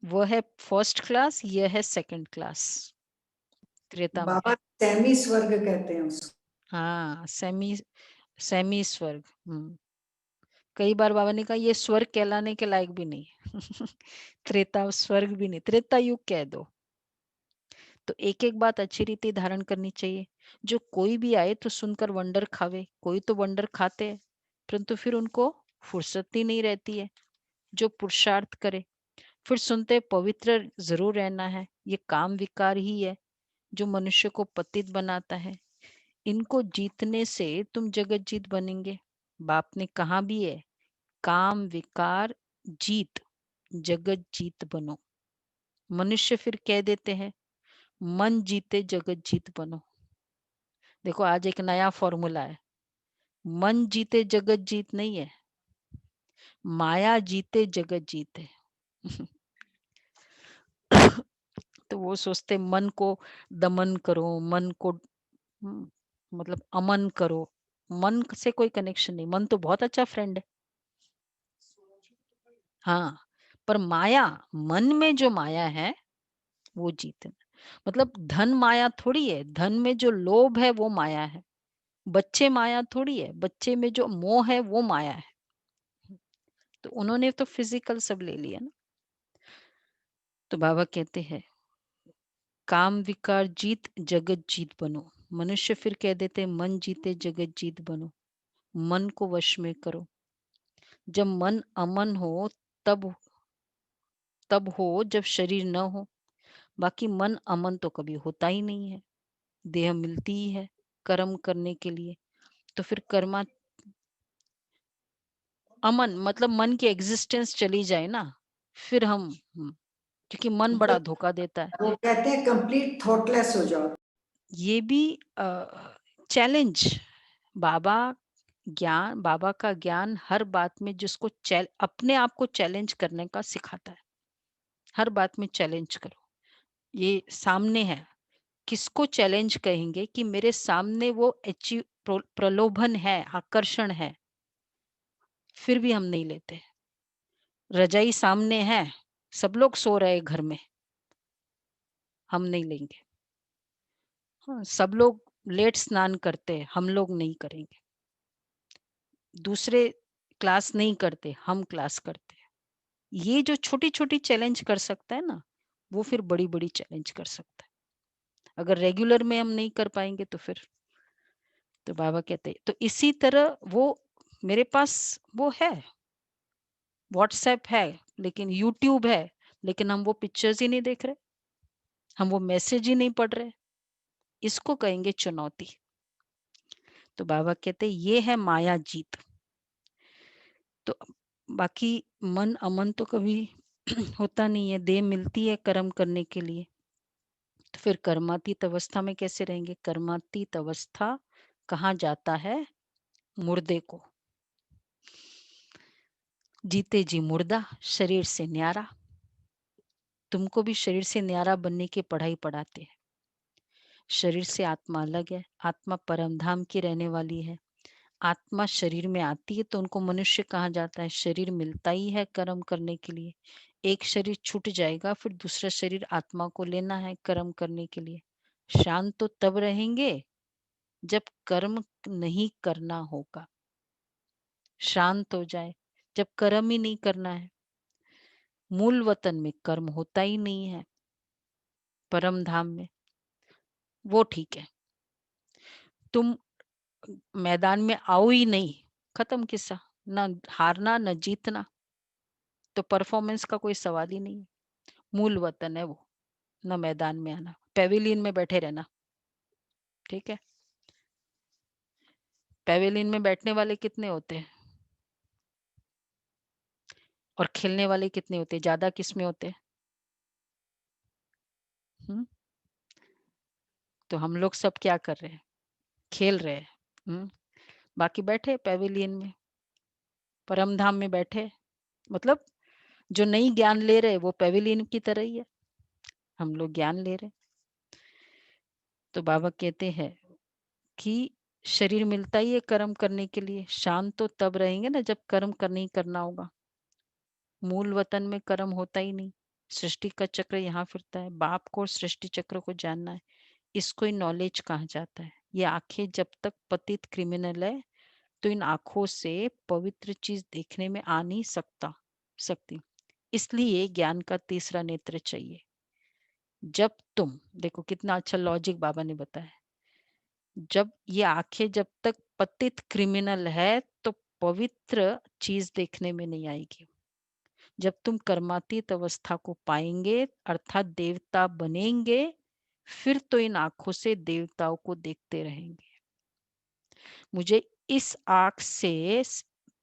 वह है फर्स्ट क्लास, यह है सेकंड क्लास त्रेता में। बाबा सेमी स्वर्ग कहते हैं उसको। हाँ, सेमी सेमी स्वर्ग। कई बार बाबा ने कहा ये स्वर्ग कहलाने के लायक भी नहीं। त्रेता स्वर्ग भी नहीं, त्रेता युग कह दो। तो एक एक बात अच्छी रीति धारण करनी चाहिए। जो कोई भी आए तो सुनकर वंडर खावे, कोई तो वंडर खाते हैं, परंतु फिर उनको फुर्सत ही नहीं रहती है जो पुरुषार्थ करे। फिर सुनते पवित्र जरूर रहना है, ये काम विकार ही है जो मनुष्य को पतित बनाता है। इनको जीतने से तुम जगत जीत बनेंगे। बाप ने कहा भी है, काम विकार जीत जगत जीत बनो। मनुष्य फिर कह देते हैं, मन जीते जगत जीत बनो। देखो आज एक नया फॉर्मूला है, मन जीते जगत जीत नहीं है, माया जीते जगत जीत है। तो वो सोचते मन को दमन करो, मन को मतलब अमन करो। मन से कोई कनेक्शन नहीं, मन तो बहुत अच्छा फ्रेंड है। हाँ, पर माया, मन में जो माया है वो जीतना। मतलब धन माया थोड़ी है, धन में जो लोभ है वो माया है। बच्चे माया थोड़ी है, बच्चे में जो मोह है वो माया है। तो उन्होंने तो फिजिकल सब ले लिया ना। तो बाबा कहते हैं, काम विकार जीत जगत जीत बनो। मनुष्य फिर कह देते मन जीते जगत जीत बनो। मन को वश में करो। जब मन अमन हो तब तब हो जब शरीर न हो। बाकी मन अमन तो कभी होता ही नहीं है, देह मिलती ही है कर्म करने के लिए। तो फिर कर्मा अमन मतलब मन की एग्जिस्टेंस चली जाए ना, फिर हम क्योंकि मन बड़ा धोखा देता है। वो कहते हैं कंप्लीट थॉटलेस हो जाओ। ये भी चैलेंज, बाबा ज्ञान, बाबा का ज्ञान हर बात में जिसको अपने आप को चैलेंज करने का सिखाता है। हर बात में चैलेंज करो, ये सामने है। किसको चैलेंज कहेंगे कि मेरे सामने वो प्रलोभन है, आकर्षण है, फिर भी हम नहीं लेते। रजाई सामने है, सब लोग सो रहे घर में, हम नहीं लेंगे। हाँ, सब लोग लेट स्नान करते हैं, हम लोग नहीं करेंगे। दूसरे क्लास नहीं करते, हम क्लास करते हैं। ये जो छोटी छोटी चैलेंज कर सकता है ना, वो फिर बड़ी बड़ी चैलेंज कर सकता है। अगर रेगुलर में हम नहीं कर पाएंगे तो फिर, तो बाबा कहते हैं तो इसी तरह वो मेरे पास वो है, व्हाट्सएप है, लेकिन यूट्यूब है, लेकिन हम वो पिक्चर्स ही नहीं देख रहे, हम वो मैसेज ही नहीं पढ़ रहे। इसको कहेंगे चुनौती। तो बाबा कहते ये है माया जीत। तो बाकी मन अमन तो कभी होता नहीं है, देह मिलती है कर्म करने के लिए। तो फिर कर्मातीत अवस्था में कैसे रहेंगे? कर्मातीत अवस्था कहाँ जाता है? मुर्दे को। जीते जी मुर्दा, शरीर से न्यारा। तुमको भी शरीर से न्यारा बनने की पढ़ाई पढ़ाते हैं। शरीर से आत्मा अलग है, आत्मा परम धाम की रहने वाली है। आत्मा शरीर में आती है तो उनको मनुष्य कहा जाता है। शरीर मिलता ही है कर्म करने के लिए। एक शरीर छूट जाएगा, फिर दूसरा शरीर आत्मा को लेना है कर्म करने के लिए। शांत तो तब रहेंगे जब कर्म नहीं करना होगा। शांत हो जाए जब कर्म ही नहीं करना है। मूल वतन में कर्म होता ही नहीं है, परम धाम में वो ठीक है। तुम मैदान में आओ ही नहीं, खत्म किस्सा। ना हारना न जीतना, तो परफॉर्मेंस का कोई सवाल ही नहीं। मूल वतन है वो, न मैदान में आना, पेविलियन में बैठे रहना। ठीक है, पेविलियन में बैठने वाले कितने होते हैं और खेलने वाले कितने होते हैं? ज्यादा किस में होते हैं? तो हम लोग सब क्या कर रहे हैं? खेल रहे हैं। बाकी बैठे पेविलियन में, परम धाम में बैठे। मतलब जो नई ज्ञान ले रहे वो पेविलियन की तरह ही है, हम लोग ज्ञान ले रहे। तो बाबा कहते हैं कि शरीर मिलता ही है कर्म करने के लिए। शांत तो तब रहेंगे ना जब कर्म करना ही करना होगा। मूल वतन में कर्म होता ही नहीं। सृष्टि का चक्र यहाँ फिरता है। बाप को और सृष्टि चक्र को जानना है, इसको ही नॉलेज कहा जाता है। ये आंखें जब तक पतित क्रिमिनल है तो इन आंखों से पवित्र चीज देखने में आ नहीं सकती। इसलिए ज्ञान का तीसरा नेत्र चाहिए। जब तुम देखो कितना अच्छा लॉजिक बाबा ने बताया। जब ये आंखें जब तक पतित क्रिमिनल है तो पवित्र चीज देखने में नहीं आएगी। जब तुम कर्मातीत अवस्था को पाएंगे अर्थात देवता बनेंगे, फिर तो इन आंखों से देवताओं को देखते रहेंगे। मुझे इस आंख से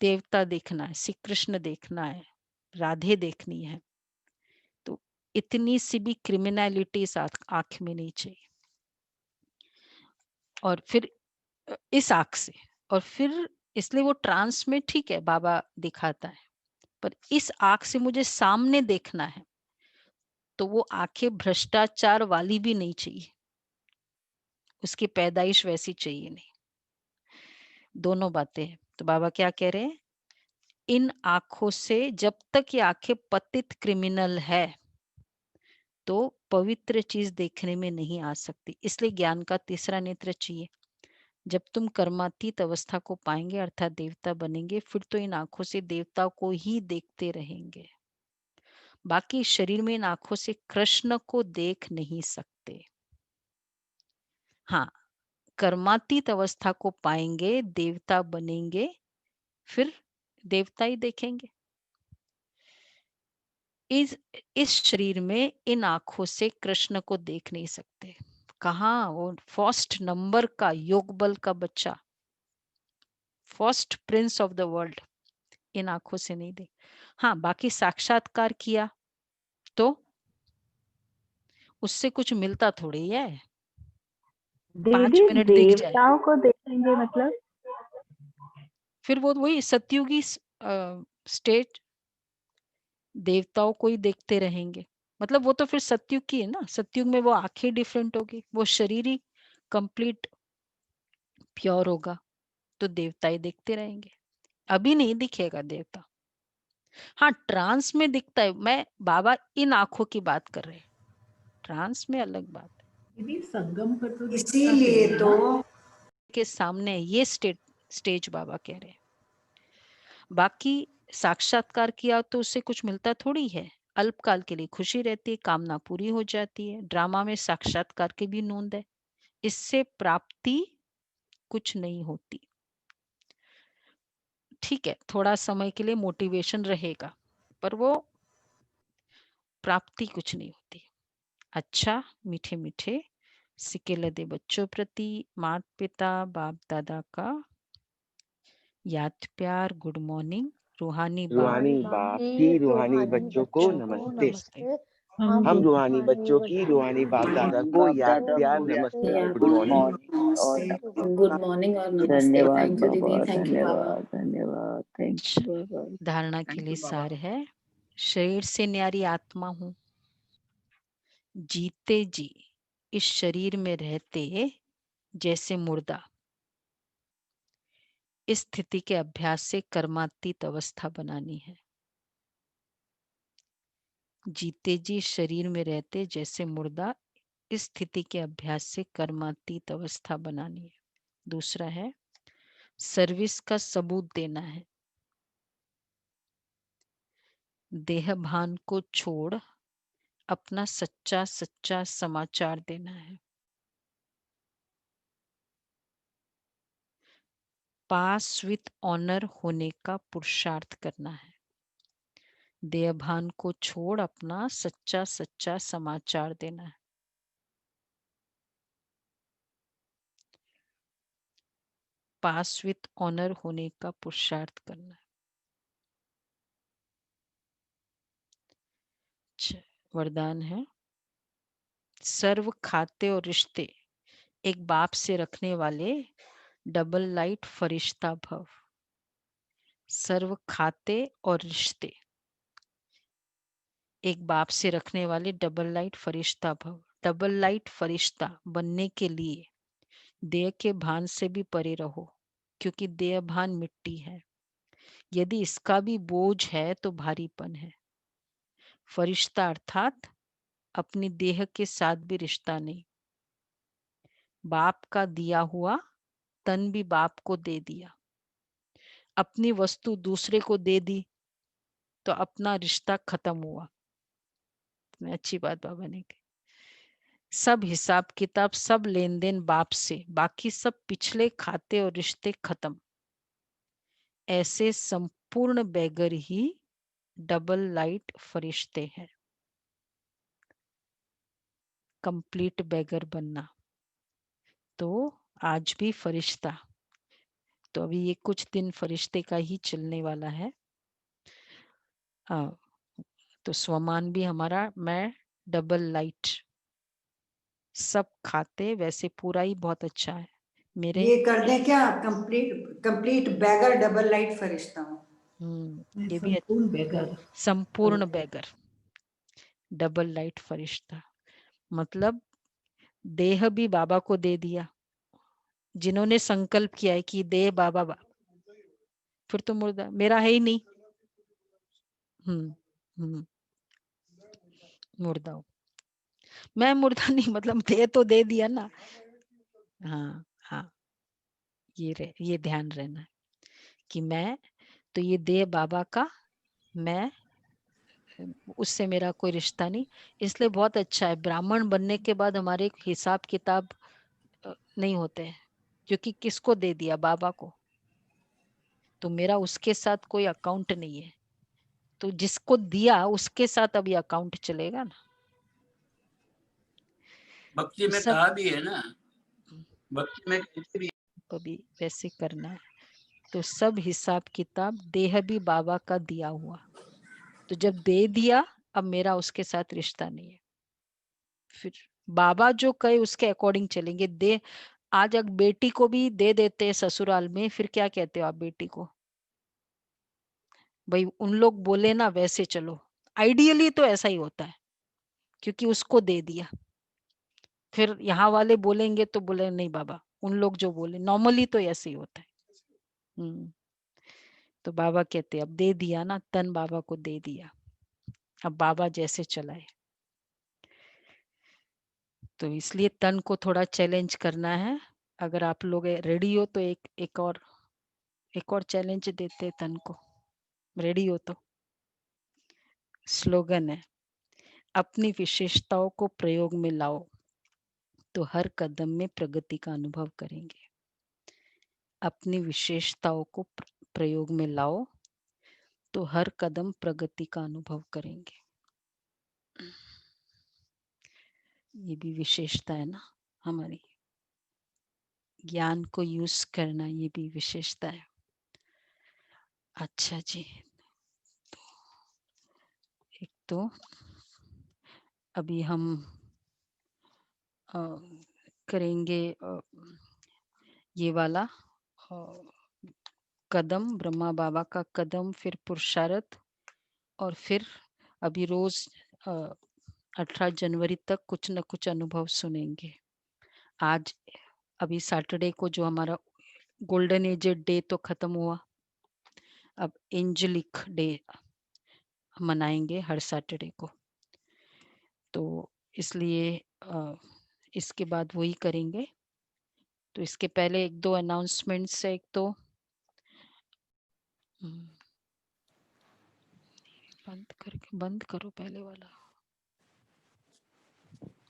देवता देखना है, श्री कृष्ण देखना है, राधे देखनी है, तो इतनी सी भी क्रिमिनलिटी इस आंख में नहीं चाहिए। और फिर इस आंख से, और फिर इसलिए वो ट्रांस में ठीक है बाबा दिखाता है, पर इस आंख से मुझे सामने देखना है तो वो आंखें भ्रष्टाचार वाली भी नहीं चाहिए, उसकी पैदाइश वैसी चाहिए नहीं। दोनों बातें हैं। तो बाबा क्या कह रहे हैं, इन आंखों से जब तक ये आंखें पतित क्रिमिनल है तो पवित्र चीज देखने में नहीं आ सकती। इसलिए ज्ञान का तीसरा नेत्र चाहिए। जब तुम कर्मातीत अवस्था को पाएंगे अर्थात देवता बनेंगे, फिर तो इन आंखों से देवता को ही देखते रहेंगे। बाकी शरीर में इन आंखों से कृष्ण को देख नहीं सकते। हाँ, कर्मातीत अवस्था को पाएंगे, देवता बनेंगे, फिर देवता ही देखेंगे। इस शरीर में इन आंखों से कृष्ण को देख नहीं सकते। कहाँ वो फर्स्ट नंबर का योग बल का बच्चा, first prince of the world, इन आंखों से नहीं देख। हाँ, बाकी साक्षात्कार किया तो उससे कुछ मिलता थोड़ी है। 5 दीदी मिनट दिख जाए देवताओं को देखेंगे मतलब? फिर वो वही सतयुगी स्टेट, देवताओं को ही देखते रहेंगे। मतलब वो तो फिर सतयुग की है ना, सतयुग में वो आंखें डिफरेंट होगी, वो शरीर ही कंप्लीट प्योर होगा, तो देवता ही देखते रहेंगे। अभी नहीं दिखेगा देवता। हाँ, ट्रांस में दिखता है। मैं बाबा इन आंखों की बात कर रहे हैं, ट्रांस में अलग बात है। दीदी संगम पर तो इसीलिए तो के सामने ये स्टेज बाबा कह रहे हैं। बाकी साक्षात्कार किया तो उससे कुछ मिलता थोड़ी है। अल्पकाल के लिए खुशी रहती है, कामना पूरी हो जाती है। ड्रामा में साक्षात्कार की भी नोंद है, इससे प्राप्ति कुछ नहीं होती। ठीक है, थोड़ा समय के लिए मोटिवेशन रहेगा, पर वो प्राप्ति कुछ नहीं होती। अच्छा, मीठे मीठे सिके लदे बच्चों प्रति माता पिता बाप दादा का याद प्यार, गुड मॉर्निंग। रूहानी बाप की रूहानी बच्चों को नमस्ते। हम रूहानी बच्चों की रूहानी बाप दादा को याद प्यार नमस्ते और गुड मॉर्निंग। और गुड मॉर्निंग और नमस्ते। धन्यवाद थैंक यू दीदी, बाबा, थैंक यू बाबा। धन्यवाद, थैंक यू बाबा। धारणा के लिए सार है, शरीर से न्यारी आत्मा हूं, जीते जी इस शरीर में रहते जैसे मुर्दा। इस स्थिति के अभ्यास से कर्मातीत अवस्था बनानी है। जीते जी शरीर में रहते जैसे मुर्दा, इस स्थिति के अभ्यास से कर्मातीत अवस्था बनानी है। दूसरा है सर्विस का सबूत देना है। देह भान को छोड़ अपना सच्चा सच्चा समाचार देना है। पास विथ ऑनर होने का पुरुषार्थ करना है। देहभान को छोड़ अपना सच्चा सच्चा समाचार देना है। पास विथ ऑनर होने का पुरुषार्थ करना है। वरदान है, सर्व खाते और रिश्ते एक बाप से रखने वाले डबल लाइट फरिश्ता भव। सर्व खाते और रिश्ते एक बाप से रखने वाले डबल लाइट फरिश्ता भव। डबल लाइट फरिश्ता बनने के लिए देह के भान से भी परे रहो, क्योंकि देह भान मिट्टी है। यदि इसका भी बोझ है तो भारीपन है। फरिश्ता अर्थात अपनी देह के साथ भी रिश्ता नहीं। बाप का दिया हुआ तन भी बाप को दे दिया। अपनी वस्तु दूसरे को दे दी तो अपना रिश्ता खत्म हुआ। अच्छी बात बाबा ने कही। सब हिसाब किताब, सब लेन देन बाप से, बाकी सब पिछले खाते और रिश्ते खत्म। ऐसे संपूर्ण बेगर ही डबल लाइट फरिश्ते हैं। कंप्लीट बेगर बनना। तो आज भी फरिश्ता, तो अभी ये कुछ दिन फरिश्ते का ही चलने वाला है। तो स्वमान भी हमारा मैं डबल लाइट, सब खाते वैसे पूरा ही बहुत अच्छा है। मेरे ये कर दें क्या, कंप्लीट बैगर डबल लाइट फरिश्ता हूँ। ये भी संपूर्ण बेगर, संपूर्ण बेगर डबल लाइट फरिश्ता, मतलब देह भी बाबा को दे दिया। जिन्होंने संकल्प किया है कि देह बाबा फिर तो मुर्दा मेरा है ही नहीं। मुर्दा हूँ मैं, मुर्दा नहीं, मतलब दे तो दे दिया ना। हाँ हाँ, ये ध्यान रहना है कि मैं तो ये देह बाबा का, मैं उससे मेरा कोई रिश्ता नहीं। इसलिए बहुत अच्छा है, ब्राह्मण बनने के बाद हमारे हिसाब किताब नहीं होते हैं, क्योंकि किसको दे दिया, बाबा को। तो मेरा उसके साथ कोई अकाउंट नहीं है। तो जिसको दिया उसके साथ अभी अकाउंट चलेगा ना। भक्ति में कहा भी है ना, भक्ति में भी अभी वैसे करना है। तो सब हिसाब किताब देह भी बाबा का दिया हुआ। तो जब दे दिया, अब मेरा उसके साथ रिश्ता नहीं है। फिर बाबा जो कहे उसके अकॉर्डिंग चलेंगे। दे आज अगर बेटी को भी दे देते हैं ससुराल में, फिर क्या कहते हो आप बेटी को? भाई उन लोग बोले ना वैसे चलो। आइडियली तो ऐसा ही होता है, क्योंकि उसको दे दिया। फिर यहाँ वाले बोलेंगे तो बोले नहीं बाबा, उन लोग जो बोले, नॉर्मली तो ऐसे ही होता है। तो बाबा कहते अब दे दिया ना, तन बाबा को दे दिया, अब बाबा जैसे चलाए। तो इसलिए तन को थोड़ा चैलेंज करना है। अगर आप लोग रेडी हो तो एक और चैलेंज देते तन को, रेडी हो तो। स्लोगन है, अपनी विशेषताओं को प्रयोग में लाओ तो हर कदम में प्रगति का अनुभव करेंगे। अपनी विशेषताओं को प्रयोग में लाओ तो हर कदम प्रगति का अनुभव करेंगे। ये भी विशेषता है ना हमारी, ज्ञान को यूज करना, ये भी विशेषता है। अच्छा जी, तो एक तो अभी हम करेंगे ये वाला कदम, ब्रह्मा बाबा का कदम, फिर पुरुषार्थ, और फिर अभी रोज 18 जनवरी तक कुछ न कुछ अनुभव सुनेंगे। आज अभी सैटरडे को जो हमारा गोल्डन एजेड डे तो खत्म हुआ, अब एंजेलिक डे मनाएंगे हर सैटरडे को। तो इसलिए इसके बाद वही करेंगे। तो इसके पहले एक दो अनाउंसमेंट्स है। एक तो बंद करो पहले वाला।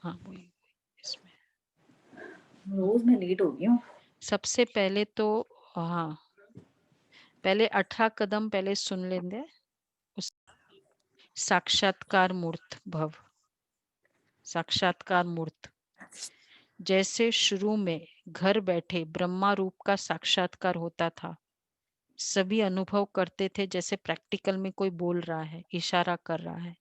हाँ वही इसमें रोज मैं लेट हो गई हूँ। सबसे पहले तो हाँ, पहले 18 कदम पहले सुन लेंगे। साक्षात्कार मूर्त भव, साक्षात्कार मूर्त। जैसे शुरू में घर बैठे ब्रह्मा रूप का साक्षात्कार होता था, सभी अनुभव करते थे जैसे प्रैक्टिकल में कोई बोल रहा है, इशारा कर रहा है,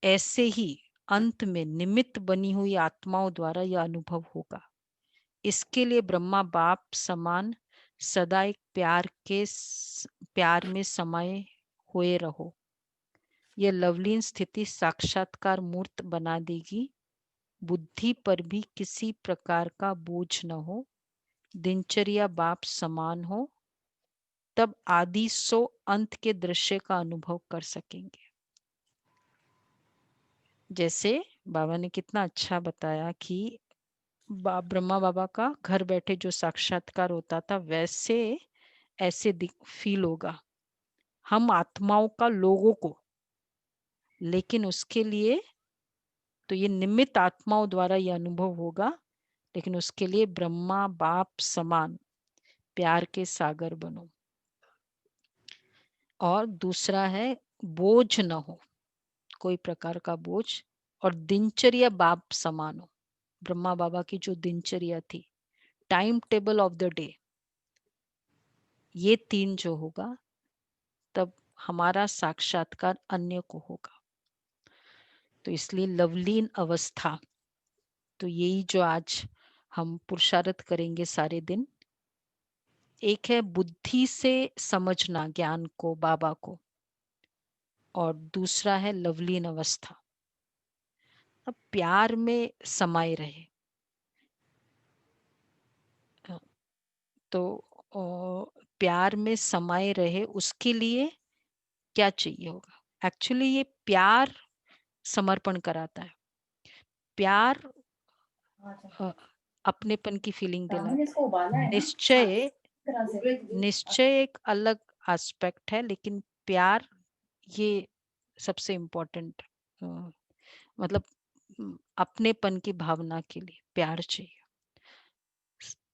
ऐसे ही अंत में निमित्त बनी हुई आत्माओं द्वारा यह अनुभव होगा। इसके लिए ब्रह्मा बाप समान सदा एक प्यार में समाये हुए रहो। यह लवलीन स्थिति साक्षात्कार मूर्त बना देगी बुद्धि पर भी किसी प्रकार का बोझ न हो, दिनचर्या बाप समान हो, तब आदि सो अंत के दृश्य का अनुभव कर सकेंगे। जैसे बाबा ने कितना अच्छा बताया कि ब्रह्मा बाबा का घर बैठे जो साक्षात्कार होता था, वैसे ऐसे फील होगा हम आत्माओं का लोगों को, लेकिन उसके लिए तो ये निमित्त आत्माओं द्वारा ये अनुभव होगा, लेकिन उसके लिए ब्रह्मा बाप समान प्यार के सागर बनो। और दूसरा है बोझ न हो, कोई प्रकार का बोझ, और दिनचर्या बाप समान हो। ब्रह्मा बाबा की जो दिनचर्या थी, time table of the day, ये 3 जो होगा तब हमारा साक्षात्कार अन्य को होगा। तो इसलिए लवलीन अवस्था, तो यही जो आज हम पुरुषार्थ करेंगे सारे दिन। एक है बुद्धि से समझना ज्ञान को, बाबा को, और दूसरा है लवलीन अवस्था, अब प्यार में समाये रहे। तो प्यार में समाये रहे, उसके लिए क्या चाहिए होगा? एक्चुअली ये प्यार समर्पण कराता है, प्यार अपनेपन की फीलिंग दिलाता है। निश्चय एक अलग एस्पेक्ट है, लेकिन प्यार ये सबसे इम्पोर्टेंट, मतलब अपनेपन की भावना के लिए प्यार चाहिए।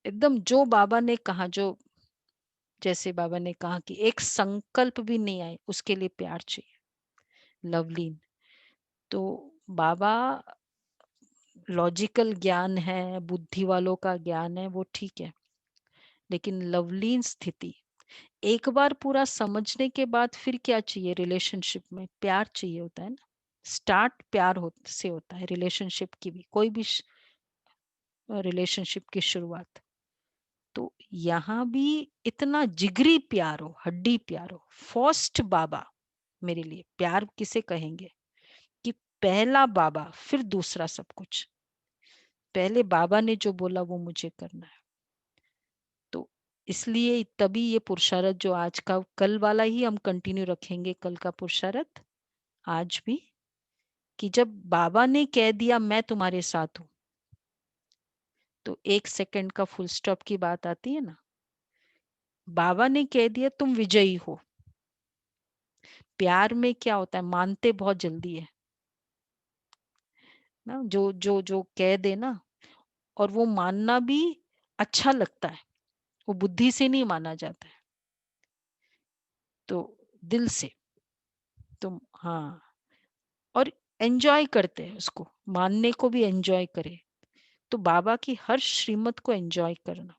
एकदम जो बाबा ने कहा, जो जैसे बाबा ने कहा कि एक संकल्प भी नहीं आए, उसके लिए प्यार चाहिए, लवलीन। तो बाबा लॉजिकल ज्ञान है, बुद्धि वालों का ज्ञान है, वो ठीक है, लेकिन लवलीन स्थिति, एक बार पूरा समझने के बाद फिर क्या चाहिए? रिलेशनशिप में प्यार चाहिए होता है ना। स्टार्ट प्यार से होता है रिलेशनशिप की भी, कोई भी रिलेशनशिप की शुरुआत। तो यहाँ भी इतना जिगरी प्यार हो, हड्डी प्यार हो। फर्स्ट बाबा मेरे लिए प्यार किसे कहेंगे कि पहला बाबा फिर दूसरा सब कुछ। पहले बाबा ने जो बोला वो मुझे करना है। तो इसलिए तभी ये पुरुषार्थ जो आज का, कल वाला ही हम कंटिन्यू रखेंगे, कल का पुरुषार्थ आज भी, कि जब बाबा ने कह दिया मैं तुम्हारे साथ हूं, तो 1 सेकंड का फुल स्टॉप की बात आती है ना। बाबा ने कह दिया तुम विजयी हो। प्यार में क्या होता है, मानते बहुत जल्दी है ना, जो जो जो कह दे ना, और वो मानना भी अच्छा लगता है, वो बुद्धि से नहीं माना जाता है, तो दिल से तुम, हाँ, और एंजॉय करते हैं उसको, मानने को भी एंजॉय करे। तो बाबा की हर श्रीमत को एंजॉय करना,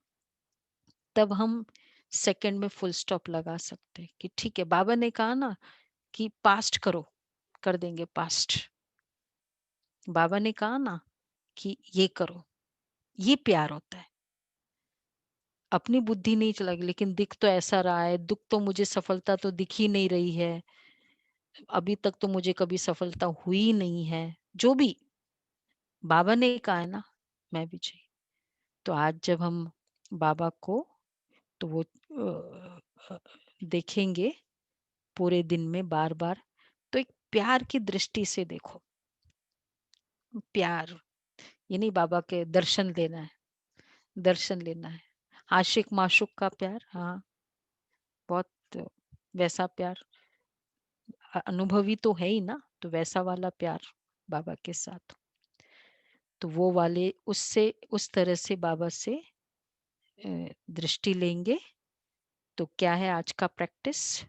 तब हम सेकंड में फुल स्टॉप लगा सकते हैं कि ठीक है, बाबा ने कहा ना कि पास्ट करो, कर देंगे पास्ट। बाबा ने कहा ना कि ये करो, ये प्यार होता है। अपनी बुद्धि नहीं चलाएगी, लेकिन दिख तो ऐसा रहा है, दुख तो मुझे, सफलता तो दिख ही नहीं रही है, अभी तक तो मुझे कभी सफलता हुई नहीं है। जो भी बाबा ने कहा है ना, मैं भी चाहिए। तो आज जब हम बाबा को, तो वो देखेंगे पूरे दिन में बार बार, तो एक प्यार की दृष्टि से देखो। प्यार ये नहीं बाबा के दर्शन लेना है, दर्शन लेना है। आशिक माशुक का प्यार, हाँ, बहुत वैसा प्यार अनुभवी तो है ही ना, तो वैसा वाला प्यार बाबा के साथ, तो वो वाले उससे, उस तरह से बाबा से दृष्टि लेंगे। तो क्या है आज का प्रैक्टिस?